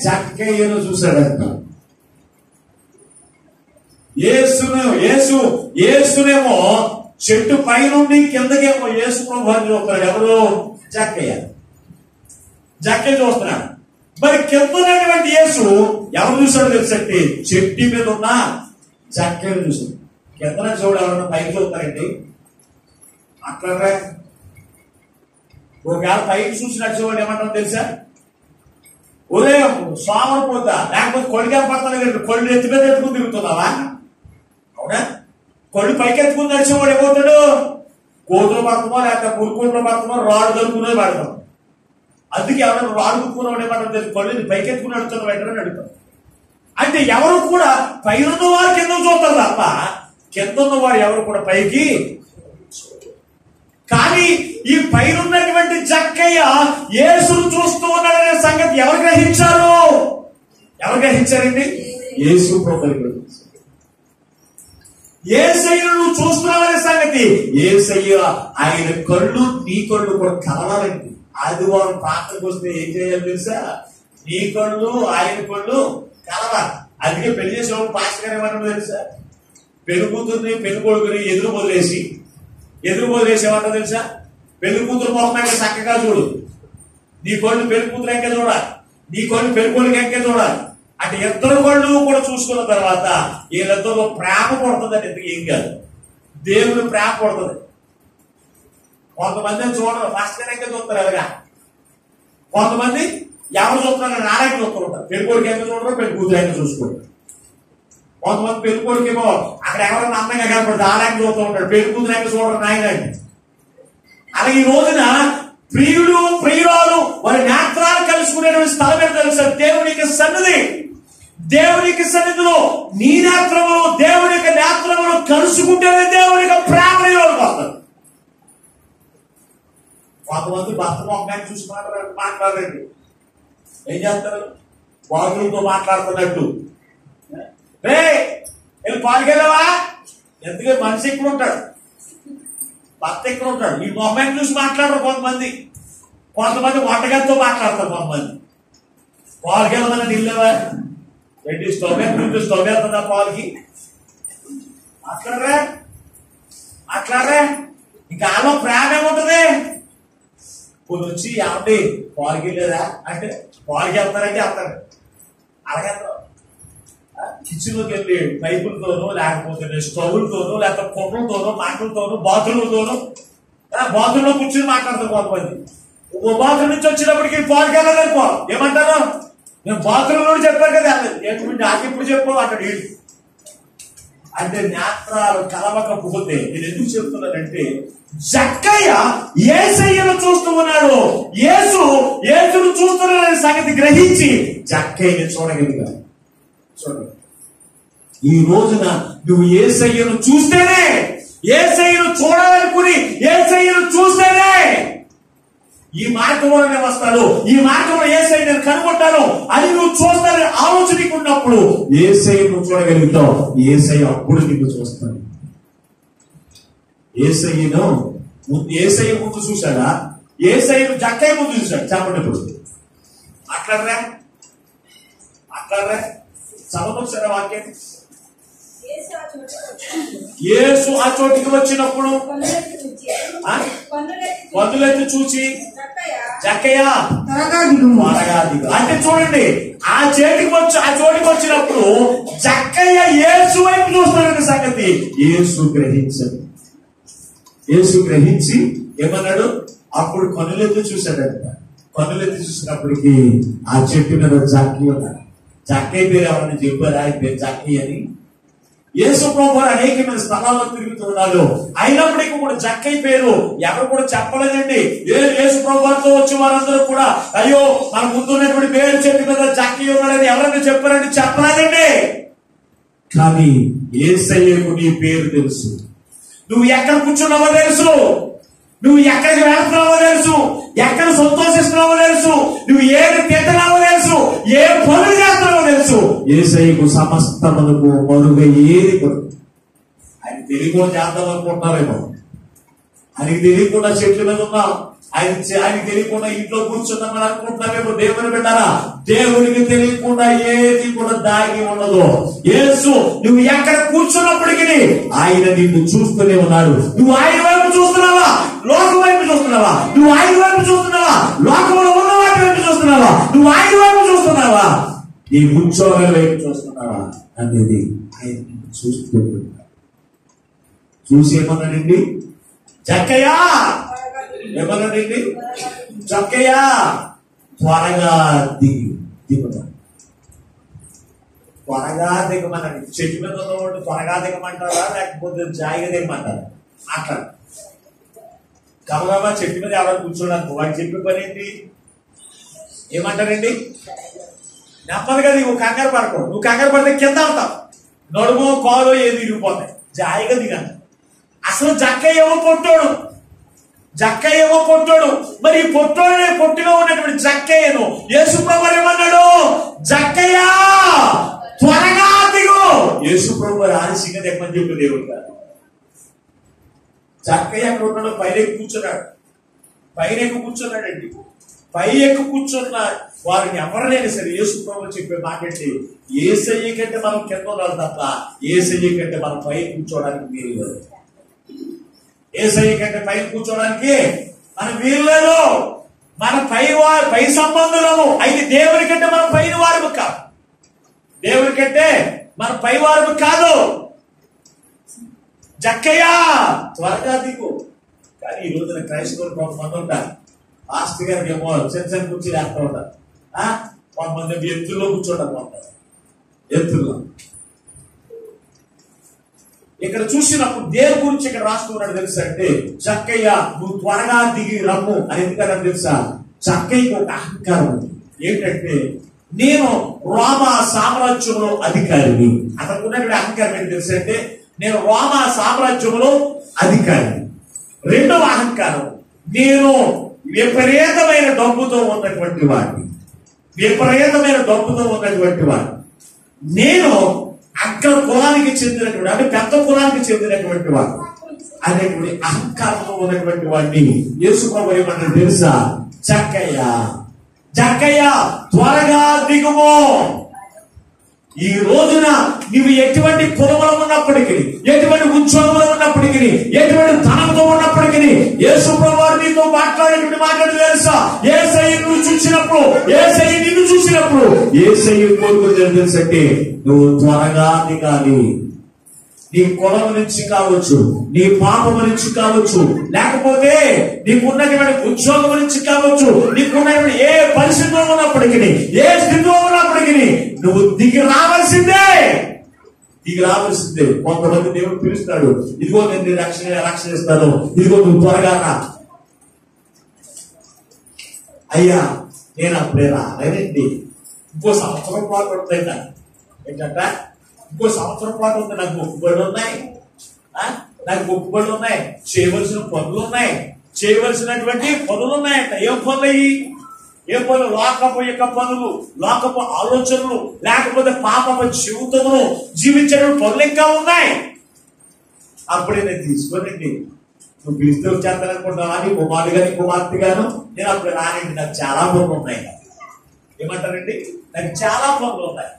చక్కయ్యను చూశాడంట. యేసునేమో చెట్టు పైనుండి కిందకేమో యేసు ప్రభు చూస్తున్నాడు. ఎవరు? చక్కయ్య చూస్తున్నాడు. మరి కింద ఉన్నటువంటి యేసు ఎవరు చూశాడు తెలుసండి? చెట్టు మీద ఉన్న చక్కయ్యను చూశాడు. కింద చూడు ఎవరన్నా పైకి చూస్తారండి? అట్లా ఒకవేళ పైకి చూసి నడిచేవాడు ఏమంటారు తెలుసా? ఉదయం సోమరు పోతా, లేకపోతే కొడిగా పడతాను, కొళ్ళు ఎత్తి మీద ఎత్తుకుని తిరుగుతున్నావా? అవునా? కొళ్ళు పైకి ఎత్తుకుని నడిచేవాడు ఏమవుతాడు? కోతులు పడతామో లేకపోతే మురుకుంట్లో పడతామో రాడు దొరుకునే పడతాం. అందుకే ఎవరైనా రాడు కుక్కున్నవాడు ఏమంటారు తెలుసు? కొళ్ళు పైకి ఎత్తుకుని నడుస్తున్న వెంటనే అడుగుతాం. అంటే ఎవరు కూడా పైన వారు కింద చూస్తారు తప్ప కింద ఉన్నవారు ఎవరు కూడా పైకి. కానీ ఈ పైన ఉన్నటువంటి చక్కయ్య యేసును చూస్తూ ఉన్నాడనే సంగతి ఎవరు గ్రహించారు? ఎవరు గ్రహించారండి? యేసు ప్రభువు. యేసయ్యను నువ్వు చూస్తున్నావనే సంగతి యేసయ్య ఆయన కళ్ళు నీ కళ్ళు కూడా కలవాలండి. ఆదివారం ప్రార్థనకు వస్తే ఏం చేయాలి తెలుసా? నీ కళ్ళు ఆయన కళ్ళు కలవాలి. అందుకే పెళ్లి చేసేవాళ్ళు పాస్టర్ గారు ఏమన్నా తెలుసా, పెళ్లి కూతుర్ని పెళ్లి కొడుకుని ఎదురు వదిలేసి ఏమంటారు తెలుసా, పెళ్లి కూతురు మొహం ఇంకా చక్కగా చూడు, నీ కొడుకు పెళ్లి కూతురు ఎంకే చూడాలి, నీ కొడుకు పెళ్లి కొడుకు ఎంకే చూడాలి అంటే ఇద్దరు కొళ్ళు కూడా చూసుకున్న తర్వాత వీళ్ళిద్దరిలో ప్రేమ పడుతుందని ఎందుకు ఏం కాదు, దేవుడు ప్రేమ పడుతుంది. కొంతమంది చూడరు, ఫస్ట్ ఎంకే చూస్తారు ఎలాగా, కొంతమంది ఎవరు చూస్తున్నారు నారాయణ చూస్తూ ఉంటారు, పెళ్లి కొడుకు ఎంక చూడరు, పెళ్లి కూతురు ఎంక చూసుకుంటారు. కొంతమంది పెళ్లి కొడుకు ఏమో అక్కడ ఎవరైనా అందంగా కనపడితే ఆలయం చూస్తూ ఉంటాడు, పెళ్లి కూతురు ఎంక చూడరు నాయన. అలాగే ఈ రోజున ప్రియుడు ప్రియురాలు వారి నేత్రాలు కలుసుకునేటువంటి స్థలం ఏంటో తెలుసా, దేవునికి సన్నిధి. దేవునికి సన్నిధిలో నీ నేత్రములు దేవుని యొక్క నేత్రములు కలుసుకుంటేనే దేవుని యొక్క ప్రేమలోకి వస్తుంది. కొంతమంది భర్త మొక్కని చూసి మాట్లాడండి, ఏం చేస్తారు, బాధులతో మాట్లాడుతున్నట్టు, రే వెళ్ళి పాల్గెళ్ళవా, ఎందుకంటే మనిషి ఇక్కడ ఉంటాడు, భర్త ఇక్కడ ఉంటాడు, ఈ మొహం చూసి మాట్లాడరు కొంతమంది. కొంతమంది వంటగదితో మాట్లాడతారు, కొంతమంది పాల్గెళ్ళమని నిల్లవా ఏంటి స్టవ్ వెళ్తుందా పాలకి, మాట్లాడరా ఇంకా ఆలో ప్రేమ ఏముంటది. కొన్ని వచ్చి ఏమండి పాలకి వెళ్ళేదా అంటే పాలకి వెళ్తారంటే వెళ్తారు, అలాగే కిచెన్ లోకి వెళ్ళి పైపులతోనూ లేకపోతే స్టవ్లతోనూ లేకపోతే పొట్టలతోనూ మాటలతోనూ బాత్రూంలో కూర్చొని మాట్లాడతారు కొంతమంది. ఓ బాత్రూమ్ నుంచి వచ్చినప్పటికీ పాలకి వెళ్ళాలనుకో ఏమంటారు, నేను బాత్రూమ్ నుండి చెప్పాను కదా, నాకు ఇప్పుడు చెప్పు అంటాడు. అంటే నేత్రాలు కలవకపోతే నేను ఎందుకు చెప్తున్నానంటే, జక్కయ్య యేసయ్యను చూస్తూ ఉన్నాడు, యేసును చూస్తున్నాడనే సంగతి గ్రహించి జక్కయ్యని చూడగలిగాడు. చూడండి, ఈ రోజున నువ్వు యేసయ్యను చూస్తేనే, యేసయ్యను చూడాలనుకుని యేసయ్యను చూస్తేనే ఈ మార్గంలోనే వస్తాడు, ఈ మార్గంలో యేసయ్య నేను కనుగొంటాను అని నువ్వు చూస్తానని ఆలోచన ఉన్నప్పుడు యేసయ్యను చూడగలుగుతావు. యేసయ్య అప్పుడు నిన్ను చూస్తాడు. యేసయ్య ముందు చూశాడా, యేసయ్యను జక్కయ్య ముందు చూశాడు. చెప్పండి ఇప్పుడు మాట్లాడరా చదవచ్చారా వాక్యం. యేసు ఆ చోటికి వచ్చినప్పుడు పన్నులెత్తి చూచి జక్కయ్య త్వరగా దిగు అంటే చూడండి, ఆ చోటికి వచ్చినప్పుడు జక్కయ్య యేసు వైపు చూస్తాడనే సంగతి యేసు గ్రహించి ఏమన్నాడు, అప్పుడు కన్నులెత్తి చూశాడంట. కన్నులెత్తి చూసినప్పటికీ ఆ చెట్టు మీద జక్కయ్య ఉన్నాడు. జక్కయ్య పేరు ఎవరన్నా చెప్పారా, ఆయన పేరు జక్కయ్య అని. యేసు ప్రభు అనేకమైన స్థలాల్లో తిరుగుతున్నాడు, అయినప్పటికీ కూడా జక్కయ్య పేరు ఎవరు కూడా చెప్పలేదండి. యేసు ప్రభుతో వచ్చి వారందరూ కూడా అయ్యో మన ముందున్నటువంటి పేరు చెట్టు మీద జక్కయ్య ఉన్నాడని ఎవరైనా చెప్పారని చెప్పలేదండి. కానీ యేసయ్యకు నీ పేరు తెలుసు, నువ్వు ఎక్కడ కూర్చున్నావో తెలుసు, నువ్వు ఎక్కడికి వెళ్తున్నావో తెలుసు, ఎక్కడ సంతోషిస్తున్నావో తెలుసు, నువ్వు ఏది తింటున్నావో తెలుసు, ఏ పనులు చేస్తున్నావో తెలుసు. యేసయ్యకు సమస్తమునకు మరుగ ఏది కూడా ఆయన తెలియకుండా చేద్దాం అనుకుంటున్నారేమో, ఆయనకి తెలియకుండా చెట్ల మీద ఉన్నాం, ఆయనకి తెలియకుండా ఇంట్లో కూర్చున్నామని అనుకుంటున్నామేమో. దేవుని పెట్టారా, దేవునికి తెలియకుండా ఏది కూడా దాగి ఉండదు. యేసు నువ్వు ఎక్కడ కూర్చున్నప్పటికీ ఆయన నిన్ను చూస్తూనే ఉన్నాడు. నువ్వు ఆయన వైపు చూస్తున్నావా, లోకం వైపు చూస్తున్నావా? నువ్వు ఆయన వైపు చూస్తున్నావా, లోకంలో ఉన్న వాటి వైపు చూస్తున్నావా? నువ్వు ఆయన వైపు చూస్తున్నావా, నీ ఉద్యోగాల వైపు చూస్తున్నావా అనేది ఆయన చూస్తూ చూసి ఏమన్నాడండి, జక్కయ్య ఏమన్నాడండి, జక్కయ్య త్వరగా దిగమన్నాడు. త్వరగా దిగమన్నాడు. చెట్టు మీద ఉన్నవాడు త్వరగా దిగమంటారా లేకపోతే జాయిగా దిగమంటారా? మాట్లాడు. గబగబా చెట్టు మీద ఎవరు కూర్చోడానికి వాడు చెప్పే పని ఏంటి, ఏమంటారండి, నెమ్మదిగా దిగు, కంగారు పడకు. నువ్వు కంగారు పడితే కింద అవుతావు, నడుము కాలు ఏది ఇరిగిపోతాయి. జాయిగా దిగండి. అసలు జక్కయ్య ఏమో పొట్టోడు. మరి పొట్టిగా ఉన్నటువంటి జక్కయ్యను యేసు ప్రభు ఏమన్నాడు, జక్కయ్య త్వరగా దిగు. యేసు ప్రభు ఆలస్యంగా దిగమని చెప్పి దేవుడు కాదు. జక్కయ్య అక్కడ ఉన్నాడు, పైన కూర్చున్నాడండి. పై ఎక్కి కూర్చున్న వారిని ఎవరినైనా సరే యేసు ప్రభువు చెప్పే మాట ఏంటి? యేసయ్య కంటే మనం కింద ఉండాలి తప్ప యేసయ్య కంటే మనం పై కూర్చోవడానికి వీలు లేదు. యేసయ్య కంటే పై కూర్చోవడానికి మనం వీలు లేదు. మన పై సంబంధులము అయితే దేవుని కంటే మనం పైన వారు కాదు. దేవుని కంటే మన పై వారు కాదు. జక్కయ్య త్వరగా దిగు. కానీ ఈ రోజున క్రైస్తవులు కొంతమంది ఉంటారు, పాస్టర్ గారికి ఏమో చిన్న కూర్చొని వేస్తూ ఉంటారు. కొంతమంది ఎత్తుల్లో కూర్చోవడం ఉంటారు. ఎత్తుల్లో ఇక్కడ చూసినప్పుడు దేని గురించి ఇక్కడ రాస్తున్నాడు తెలుసా అంటే, చక్కయ్య నువ్వు త్వరగా దిగి రమ్ము అని ఎందుకన్నా తెలుసా? చక్కయ్యకు ఒక అహంకారం ఉంది. ఏంటంటే నేను రోమా సామ్రాజ్యంలో అధికారిని. అతనికి ఉన్నటువంటి అహంకారం ఏంటి తెలుసా అంటే, నేను రోమా సామ్రాజ్యంలో అధికారిని. రెండవ అహంకారం, నేను విపరీతమైన డబ్బుతో ఉన్నటువంటి వాడిని. విపరీతమైన డబ్బుతో ఉన్నటువంటి వాడిని. నేను అగ్ర కులానికి చెందినటువంటి అంటే పెద్ద కులానికి చెందినటువంటి వాడు అనేటువంటి అహంకారంతో ఉన్నటువంటి వాడిని యేసు ప్రభువు ఏమన్నాడు తెలుసా? చక్కయ్య చక్కయ్య త్వరగా దిగుము. ఈ రోజున నీవు ఎటువంటి కులంలో ఉన్నప్పటికీ, ఎటువంటి ఉద్యోగంలో ఉన్నప్పటికీ, ఎటువంటి ధనంతో ఉన్నప్పటికీ యేసు ప్రభువు నీతో మాట్లాడేటువంటి మాట్లాడి తెలుసా? యేసయ్య నువ్వు చూసినప్పుడు, యేసయ్య నిన్ను చూసినప్పుడు యేసయ్య కోరుకునేది తెలుసంటే నువ్వు త్వరగా దిగాలి. నీ కులం నుంచి కావచ్చు, నీ పాపం నుంచి కావచ్చు, లేకపోతే నీకున్నటువంటి ఉద్యోగం నుంచి కావచ్చు, నీకున్నటువంటి ఏ పరిస్థితిలో ఉన్నప్పటికీ, ఏ స్థితిలో ఉన్నప్పటికీ నువ్వు దిగి రావాల్సిందే. దిగి రావాల్సిందే. కొంతమంది దేవుడు పిలుస్తాడు, ఇదిగో నేను రక్షణ ఇస్తాను, ఇదిగో నువ్వు త్వరగా రా. అయ్యా నేను అప్పుడే రాలేనండి, ఇంకో సంవత్సరం పాటు ఉంటాయి. ఏంటంట? ఇంకో సంవత్సరం పాటు ఉంది, నాకు మొక్కుబడులు ఉన్నాయి, నాకు మొక్కుబడులు ఉన్నాయి, చేయవలసిన పనులు ఉన్నాయి, చేయవలసినటువంటి పనులు ఉన్నాయంట. ఏం పనులు అయ్యి? ఏ పనులు? లోకపు యొక్క పనులు, లోకపు ఆలోచనలు, లేకపోతే పాపపు జీవితమును జీవించే పనులు ఇంకా ఉన్నాయి. అప్పుడే నేను తీసుకోనండి, నువ్వు పిలిస్తే వచ్చేస్తాననుకుంటున్నావా? నీ కుమారుడు గాని కుమార్తె గాను నేను అప్పుడు రానండి, నాకు చాలా పనులు ఉన్నాయి. ఏమంటారండి? నాకు చాలా పనులు ఉన్నాయి.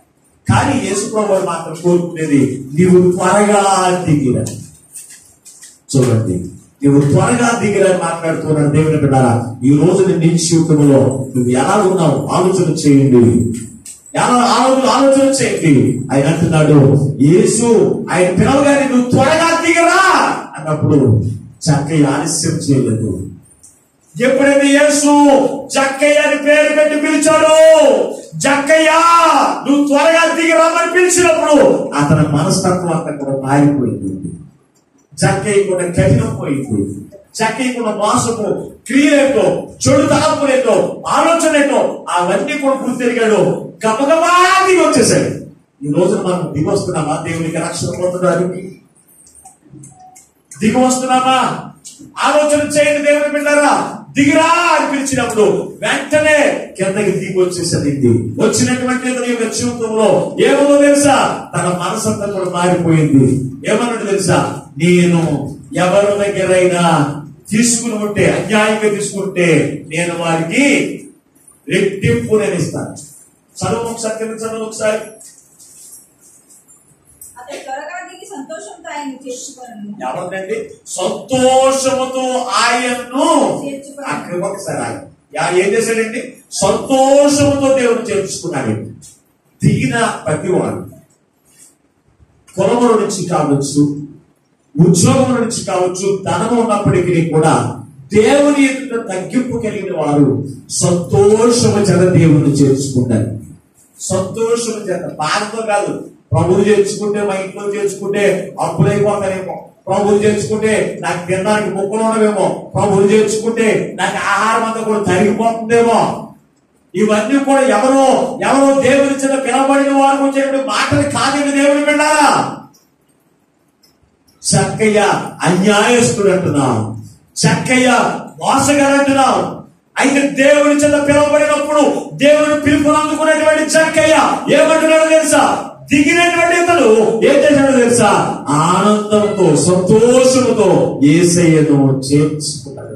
కానీ యేసు ప్రభువు మాత్రం కోరుకునేది నీవు త్వరగా దిగిరా. చూడండి, నువ్వు త్వరగా దిగిరని మాట్లాడుతున్నాడు. దేవుని బిడ్డలారా, ఈ రోజు నీ జీవితంలో నువ్వు ఎలా ఉన్నావు ఆలోచన చేయండి. ఆలోచన చేయండి. ఆయన అంటున్నాడు, యేసు ఆయన పిలవగానే నువ్వు త్వరగా దిగరా అన్నప్పుడు చక్కయ్య ఆలస్యం చేయలేదు. ఎప్పుడైతే యేసు జక్కయ్య అని పేరు పెట్టి పిలిచాడు, జక్కయ్య నువ్వు త్వరగా దిగిరామని పిలిచినప్పుడు అతని మనస్తత్వం అంతా కూడా మారిపోయింది. జక్కయ్య కూడా కఠినం పోయింది. జక్కయ్య కూడా మోసపు క్రియలేటో, చెడు తలంపులేటో, ఆలోచన ఏంటో అవన్నీ కూడా గుర్తిరిగాడు. గబగబా దిగి వచ్చేసాడు. ఈ రోజు మనం దిగి వస్తున్నామా? దేవునికి రక్షణ పొందడానికి దిగి వస్తున్నామా? ఆలోచన చేయండి దేవుని బిడ్డలారా. దిగిరా అని పిలిచినప్పుడు వెంటనే కిందకి దిగి వచ్చేసరికి వచ్చినటువంటి ఇతని యొక్క జీవితంలో ఏమో తెలుసా? తన మనసంతా కూడా మారిపోయింది. ఏమన్నాడు తెలుసా? నేను ఎవరి దగ్గరైనా తీసుకుని ఉంటే, అన్యాయంగా తీసుకుంటే నేను వారికి రెట్టింపు నేను ఇస్తాను. చదువు ఒకసారి, కింద చదువు ఒకసారి. ఎవరినండి? సంతోషముతో ఆయన్ను ఒకసారి ఏం చేశాడండి? సంతోషముతో దేవుడు చేర్చుకున్నాడండి. దిగిన ప్రతివాడు కులముల నుంచి కావచ్చు, ఉద్యోగం నుంచి కావచ్చు, ధనము ఉన్నప్పటికీ కూడా దేవుని ఎదుట తగ్గింపు కలిగిన వారు సంతోషము చేత దేవుని చేర్చుకుంటారు. సంతోషము చేత, బాధతో కాదు. ప్రభువు చేర్చుకుంటే, మా ఇంట్లో చేర్చుకుంటే అప్పులైపోతానేమో, ప్రభువు చేర్చుకుంటే నాకు తినడానికి ముక్కలు ఉండవేమో, ప్రభువు చేర్చుకుంటే నాకు ఆహారం అంతా కూడా తరిగిపోతుందేమో, ఇవన్నీ కూడా ఎవరో దేవుని చేత పిలవబడిన వారికి వచ్చేటువంటి మాటలు కాదండి. దేవుని బిడ్డలారా, చక్కయ్య అన్యాయస్తుడు అంటున్నావు, చక్కయ్య మోసగాడు అంటున్నావు. అయితే దేవుని చేత పిలవబడినప్పుడు దేవుని పిలుపును అందుకున్నటువంటి చక్కయ్య ఏమంటున్నాడు తెలుసా? దిగినటువంటి ఇతడు ఏం చేశాడో తెలుసా? ఆనందంతో, సంతోషంతో యేసయ్యను చేర్చుకున్నాడు.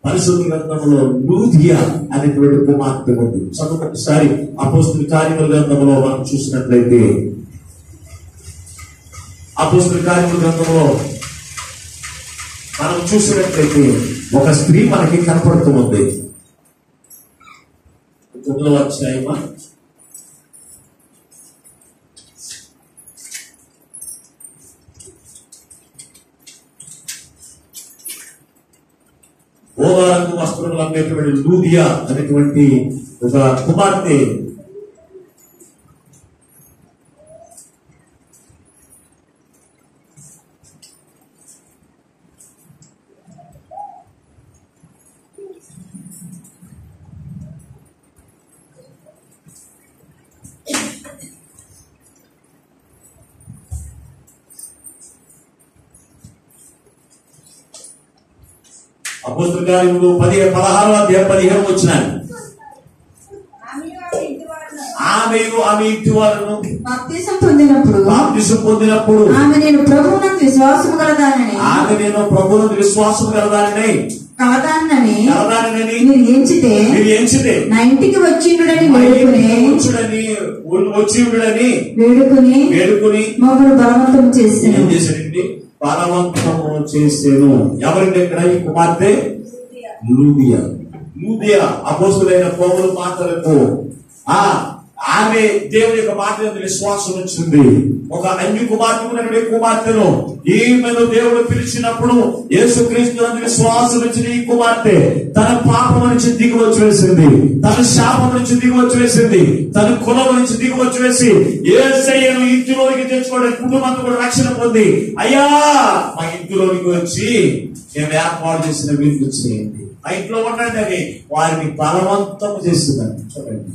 పరిశుద్ధ గ్రంథంలో లూదియా అనేటువంటి కుమార్తె ఉంది. ఒకసారి అపోస్తుల కార్యముల గ్రంథంలో మనం చూసినట్లయితే, అపోస్తుల కార్యముల గ్రంథంలో మనం చూసినట్లయితే ఒక స్త్రీ మనకి కనపడుతూ ఉంది. 9వ అధ్యాయమా, ఓదారంగు వస్త్రములు అమ్మేటువంటి లూదియా అనేటువంటి ఒక కుమార్తె అపోస్తుల కార్యములు 16వ అధ్యాయం 15వ వచనం. ఆమెయు ఆమె ఇంటి వారును బాప్తిసం పొందినప్పుడు ఆమె నేను ప్రభువునందు విశ్వాసము గలదానని కాదానని మీరు ఎంచితే నా ఇంటికి వచ్చిండుడని వేడుకుని మమ్మల్ని బలవంతం చేశానండి. బలవంతము చేసేను. ఎవరంటే ఇక్కడ ఈ కుమార్తె లూదియా. లూదియా అపోస్తులైన పౌలు మాటలకు ఆమె దేవుని యొక్క మాటలకు విశ్వాసం వచ్చింది. ఒక అన్య కుమార్తెను ఈమెను దేవుడు పిలిచినప్పుడు యేసుక్రీస్తు విశ్వాసం వచ్చిన ఈ కుమార్తె తన పాపం నుంచి దిగి వచ్చి వేసింది, తన శాపం నుంచి దిగి వచ్చి వేసింది, తన కులం నుంచి దిగి వచ్చి వేసి యేసయ్యను ఇంటిలోనికి తెచ్చుకోవడానికి కుటుంబంతో కూడా రక్షణ పొంది, అయ్యా మా ఇంటిలోనికి వచ్చి మేము ఏర్పాటు చేసిన వీళ్ళు చేయండి, మా ఇంట్లో ఉండండి అని వారిని బలవంతం చేస్తుందని. చూడండి,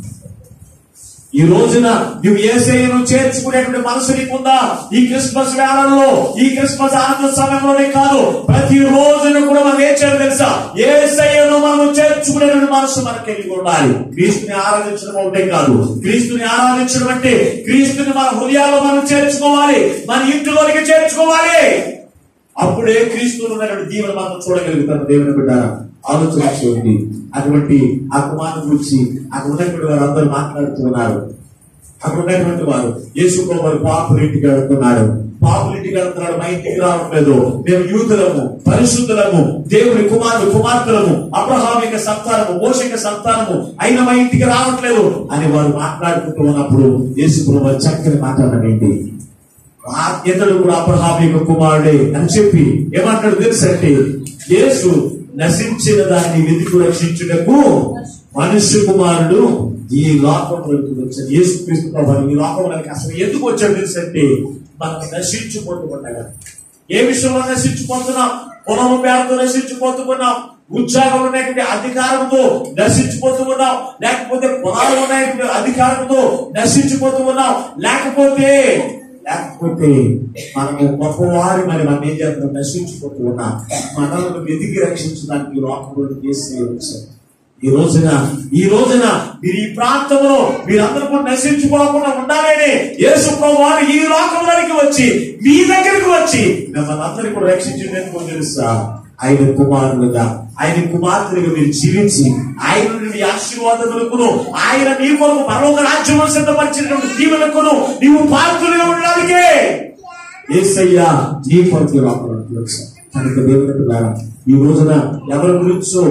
ఈ రోజున నువ్వు యేసయ్యను చేర్చుకునేటువంటి మనసు నీకుందా? ఈ క్రిస్మస్ వేళల్లో, ఈ క్రిస్మస్ ఆనంద సమయంలోనే కాదు, ప్రతి రోజున కూడా మనం ఏం చేయాలి తెలుసా? యేసయ్యను మనం చేర్చుకునేటువంటి మనసు మనకి ఉండాలి. క్రీస్తుని ఆరాధించడం ఒకటే కాదు, క్రీస్తుని ఆరాధించడం అంటే క్రీస్తుని మన హృదయాల్లో మనం చేర్చుకోవాలి, మన ఇంటిలోనికి చేర్చుకోవాలి. అప్పుడే క్రీస్తుని ఉన్నటువంటి జీవన మనం చూడగలుగుతాం. దేవుని బిడ్డ ఆలోచన చేయండి. అటువంటి ఆ కుమారుని గురించి అక్కడ ఉన్నటువంటి వారు అందరూ మాట్లాడుతున్నారు. అక్కడ ఉన్నటువంటి వారు యేసు ప్రభువు పాపులింటికి వెళ్తున్నాడు, పాపులింటికి వెళ్తున్నాడు, మా ఇంటికి రావట్లేదు, మేము యూదులము, పరిశుద్ధులము, దేవుని కుమార్తెలము, అబ్రహాము యొక్క సంతానము, మోషే యొక్క సంతానము అయిన మా ఇంటికి రావట్లేదు అని వారు మాట్లాడుకుంటూ ఉన్నప్పుడు యేసు ప్రభువు చక్కని మాట్లాడండి, ఇతడు కూడా అబ్రహాము యొక్క కుమారుడే అని చెప్పి ఏమంటాడు తెలుసంటే, యేసు నశించిన దాన్ని వెతికి రక్షించుటకు మనుష్య కుమారుడు ఈ లోకంలోకి వచ్చాడు. యేసుక్రీస్తు ప్రభువు ఈ లోకంలోకి అసలు ఎందుకు వచ్చాడు తెలుసంటే, మనం నశించిపోతుండగా. ఏ విషయంలో నశించిపోతున్నాం? పొలము పేరుతో నశించిపోతున్నాం, ఉద్యోగం ఉన్నటువంటి అధికారంతో నశించిపోతూ ఉన్నాం, లేకపోతే పొలాలు ఉన్నటువంటి అధికారంతో నశించిపోతూ ఉన్నాం, లేకపోతే మనము గొప్పవారి మరి మనం ఏం చేస్తాం? నశించిపోతూ ఉన్నాం. మనల్ని వెతికి రక్షించడానికి లోకంలో చేసి వచ్చారు. ఈ రోజున మీరు ఈ ప్రాంతంలో మీరందరూ కూడా నశించుకోకుండా ఉండాలని యేసు ప్రభువు ఈ లోకంలోనికి వచ్చి మీ దగ్గరికి వచ్చి మిమ్మల్ని అందరికీ కూడా రక్షించేందుకు తెలుసా? ఆయన కుమారులుగా, ఆయన కుమార్తెలుగా మీరు జీవించి ఆయన నుండి ఆశీర్వాదములకును, ఆయన నీ కొరకు పరలోక రాజ్యము సిద్ధపరిచినటువంటి దీవెనకును నీవు పాత్రులుగా ఉండడానికే యేసయ్య నీ కొరకు లోకంలోకి వచ్చాడు. కనుక దేవుని పిల్లారా, ఈ రోజున ఎవరి గురించో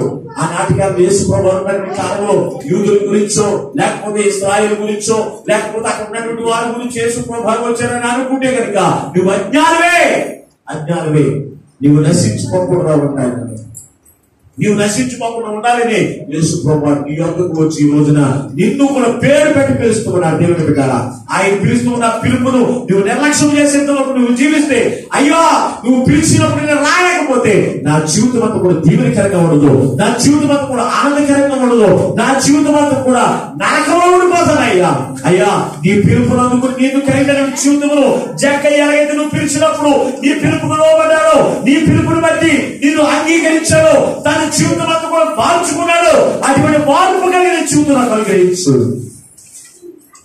ఆనాటిగా యేసు ప్రభువు కాలంలో యూదుల గురించో, లేకపోతే ఇశ్రాయేలు గురించో, లేకపోతే అక్కడ ఉన్నటువంటి వారి గురించి యేసు ప్రభువు వచ్చారని అనుకుంటే కనుక నువ్వు అజ్ఞానవే. నువ్వు నశించుకోకుండా ఉండాలని, నీవు నశించుకోకుండా ఉండాలని యేసు ప్రభువు నీ యొక్కకు వచ్చి ఈ రోజున నిన్ను కూడా పేరు పెట్టి పిలుస్తున్నాడు. దేవుని బిడ్డలారా, ఆయన పిలుస్తున్న పిలుపును నువ్వు నిర్లక్ష్యం చేసేంతవరకు నువ్వు జీవిస్తే, అయ్యా నువ్వు పిలిచినప్పుడు నేను రాలేకపోతే నా జీవితం అంతా కూడా దీవెనకరంగా ఉండదు, నా జీవితం అంతా కూడా ఆనందకరంగా ఉండదు, నా జీవితం అంతా కూడా నరకంలో ఉండిపోతాను. అయ్యా నీ పిలుపునందుకు నేను కలిగిన జీవితంలో జక్కయ్య ఎలాగైతే నువ్వు పిలిచినప్పుడు నీ పిలుపుకు లోబడ్డాడు, నీ పిలుపుని బట్టి నిన్ను అంగీకరించాడు, తన జీవితం అంతా కూడా మార్చుకున్నాడు. అటువంటి మార్పు కలిగిన జీవితం నాకు అనుగ్రహించు,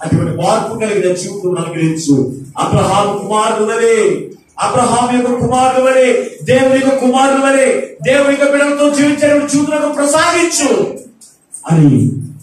అటువంటి మార్పు కలిగిన జీవితం అనుగ్రహించు. అబ్రహాము కుమారుడు వలె అబ్రహాం యొక్క కుమారుడు వలె, దేవుని యొక్క కుమారుడు వలె, దేవుని యొక్క బిడ్డలతో జీవించేటువంటి చూపులకు ప్రసాదించు అని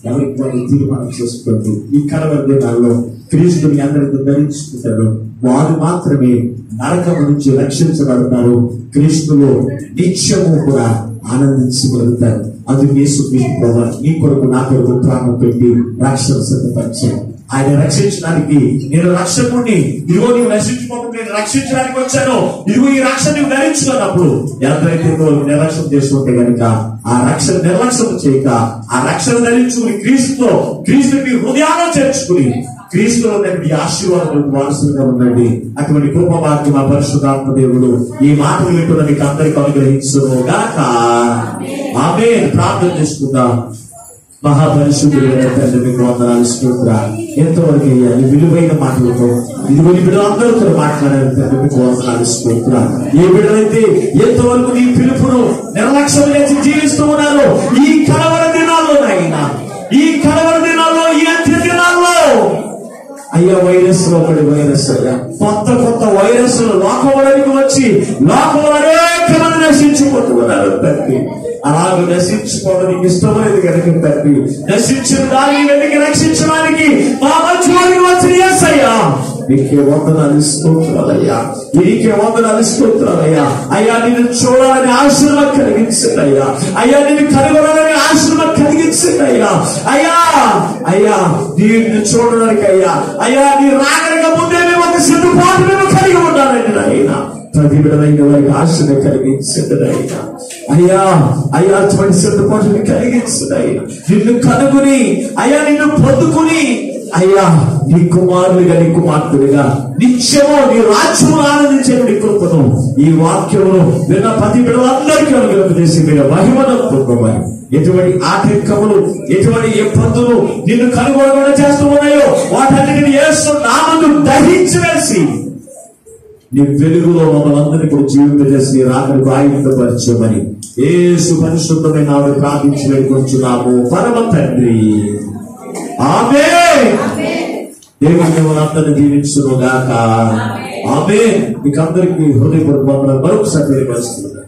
ఎవరికి వారు తీర్మానం చేసుకోండి. ఈ కడవరి దినాల్లో క్రీస్తుని అందరితో ధరించుకుంటారు. వారు మాత్రమే నరకము నుంచి రక్షించబడతారు. క్రీస్తులో నిత్యము కూడా ఆనందించగలుగుతారు. అందుకు యేసుక్రీస్తు ప్రభువు నీ కొరకు నా కొరకు ప్రాణం పెట్టి రక్షణ సిద్ధపరిచారు. ఆయన రక్షించడానికి, నేను రక్షకుడిని, ఇదిగో నీవు నశించుకోకుండా నేను రక్షించడానికి వచ్చాను, ఇదిగో ఈ రక్షణ నువ్వు ధరించుకున్నప్పుడు ఎవరైతే నిర్లక్ష్యం చేసుకుంటే కనుక ఆ రక్షణ నిర్లక్ష్యం చేయక ఆ రక్షణ ధరించుకుని క్రీస్తుకి హృదయాలను చేర్చుకుని క్రీస్తులో ఈ ఆశీర్వాదాలకు వారసులుగా ఉండండి. అటువంటి కృప వాక్యం మా పరిశుద్ధాత్మ దేవుడు ఈ మాటలు వింటున్న మీకు అందరికీ అనుగ్రహించును గాక. ఆమేన్. ప్రార్థన చేసుకుందాం. మహాపరిశుద్ధుడైన తండ్రి మీకు వందనాలు స్తోత్రాలు. ఎంతవరకు అయ్యా ఈ విలువైన మాటలతో ఇదిగో నీ బిడ్డలందరితో మాట్లాడారు తండ్రి మీకు వందనాలు స్తోత్రాలు. ఏ బిడ్డలైతే ఎంతవరకు నీ పిలుపును నిర్లక్ష్యం చేసి జీవిస్తూ ఉన్నారో ఈ కడవరి దినాల్లో నాయనా, ఈ కడవరి దినాల్లో, ఈ అంత్య దినాల్లో అయ్యా వైరస్ లో ఒకటి వైరస్ అయ్యా కొత్త వైరస్లు లోకంలోనికి వచ్చి లోకంలో అనేక మంది నశించిపోతున్నారు తండ్రి. అలాగే నశించుకోవడానికి ఇష్టమైనది కనుక తండ్రి నశించిన దాన్ని వెనక్కి రక్షించడానికి మా మధ్యలోనికి వచ్చిన యేసయ్యా నీకే వందనాలు స్తోత్రాలయ్యా, నీకే వందనాలు స్తోత్రాలయ్యా. అయ్యా నిన్ను చూడాలని ఆశ్రమం కలిగించండి అయ్యా, అయ్యా నిన్ను కనుగొనాలని ఆశ్రమం కలిగించండి అయ్యా. అయ్యా నిన్ను చూడడానికి అయ్యా నీ రాగలిగా ముందే మేము ఒక సిద్ధపాటు మేము కలిగి ఉండాలండి నాయన. ప్రతి బిడ్డలైన వారికి ఆశను కలిగించండి నాయన. అయ్యా అటువంటి సిద్ధపాటుని కలిగించండి అయ్యా. నిన్ను కనుగొని నిన్ను పొందుకుని నీ కుమారుడిగా, నీ కుమార్తెలుగా నిత్యము నీ రాజ్యము ఆనందించేటువంటి కృపను ఈ వాక్యమును విన్న ప్రతి బిడ్డలందరికీ అనుగ్రహించేసి మీరు మహిమను పొందమని, ఎటువంటి ఆటంకములు, ఎటువంటి ఇబ్బందులు నిన్ను కనుగొనకుండా చేస్తూ ఉన్నాయో వాటన్నిటిని యేసు నామమున దహించి వేసి నీ వెలుగులో మమ్మల్ని అందరినీ కూడా జీవింపజేసి రాకడికి ఆయుధపరచమని యేసు పరిశుద్ధమైన నామమున ప్రార్థించి వేడుకొంచున్నాము పరమ తండ్రి. ఆమేన్. దేవుని మిమ్మల్ని అందరినీ దీవించును గాక. ఆమేన్. మీకు అందరికీ హృదయపూర్వక వందనాలు మరొకసారి తెలియపరుస్తున్నాను.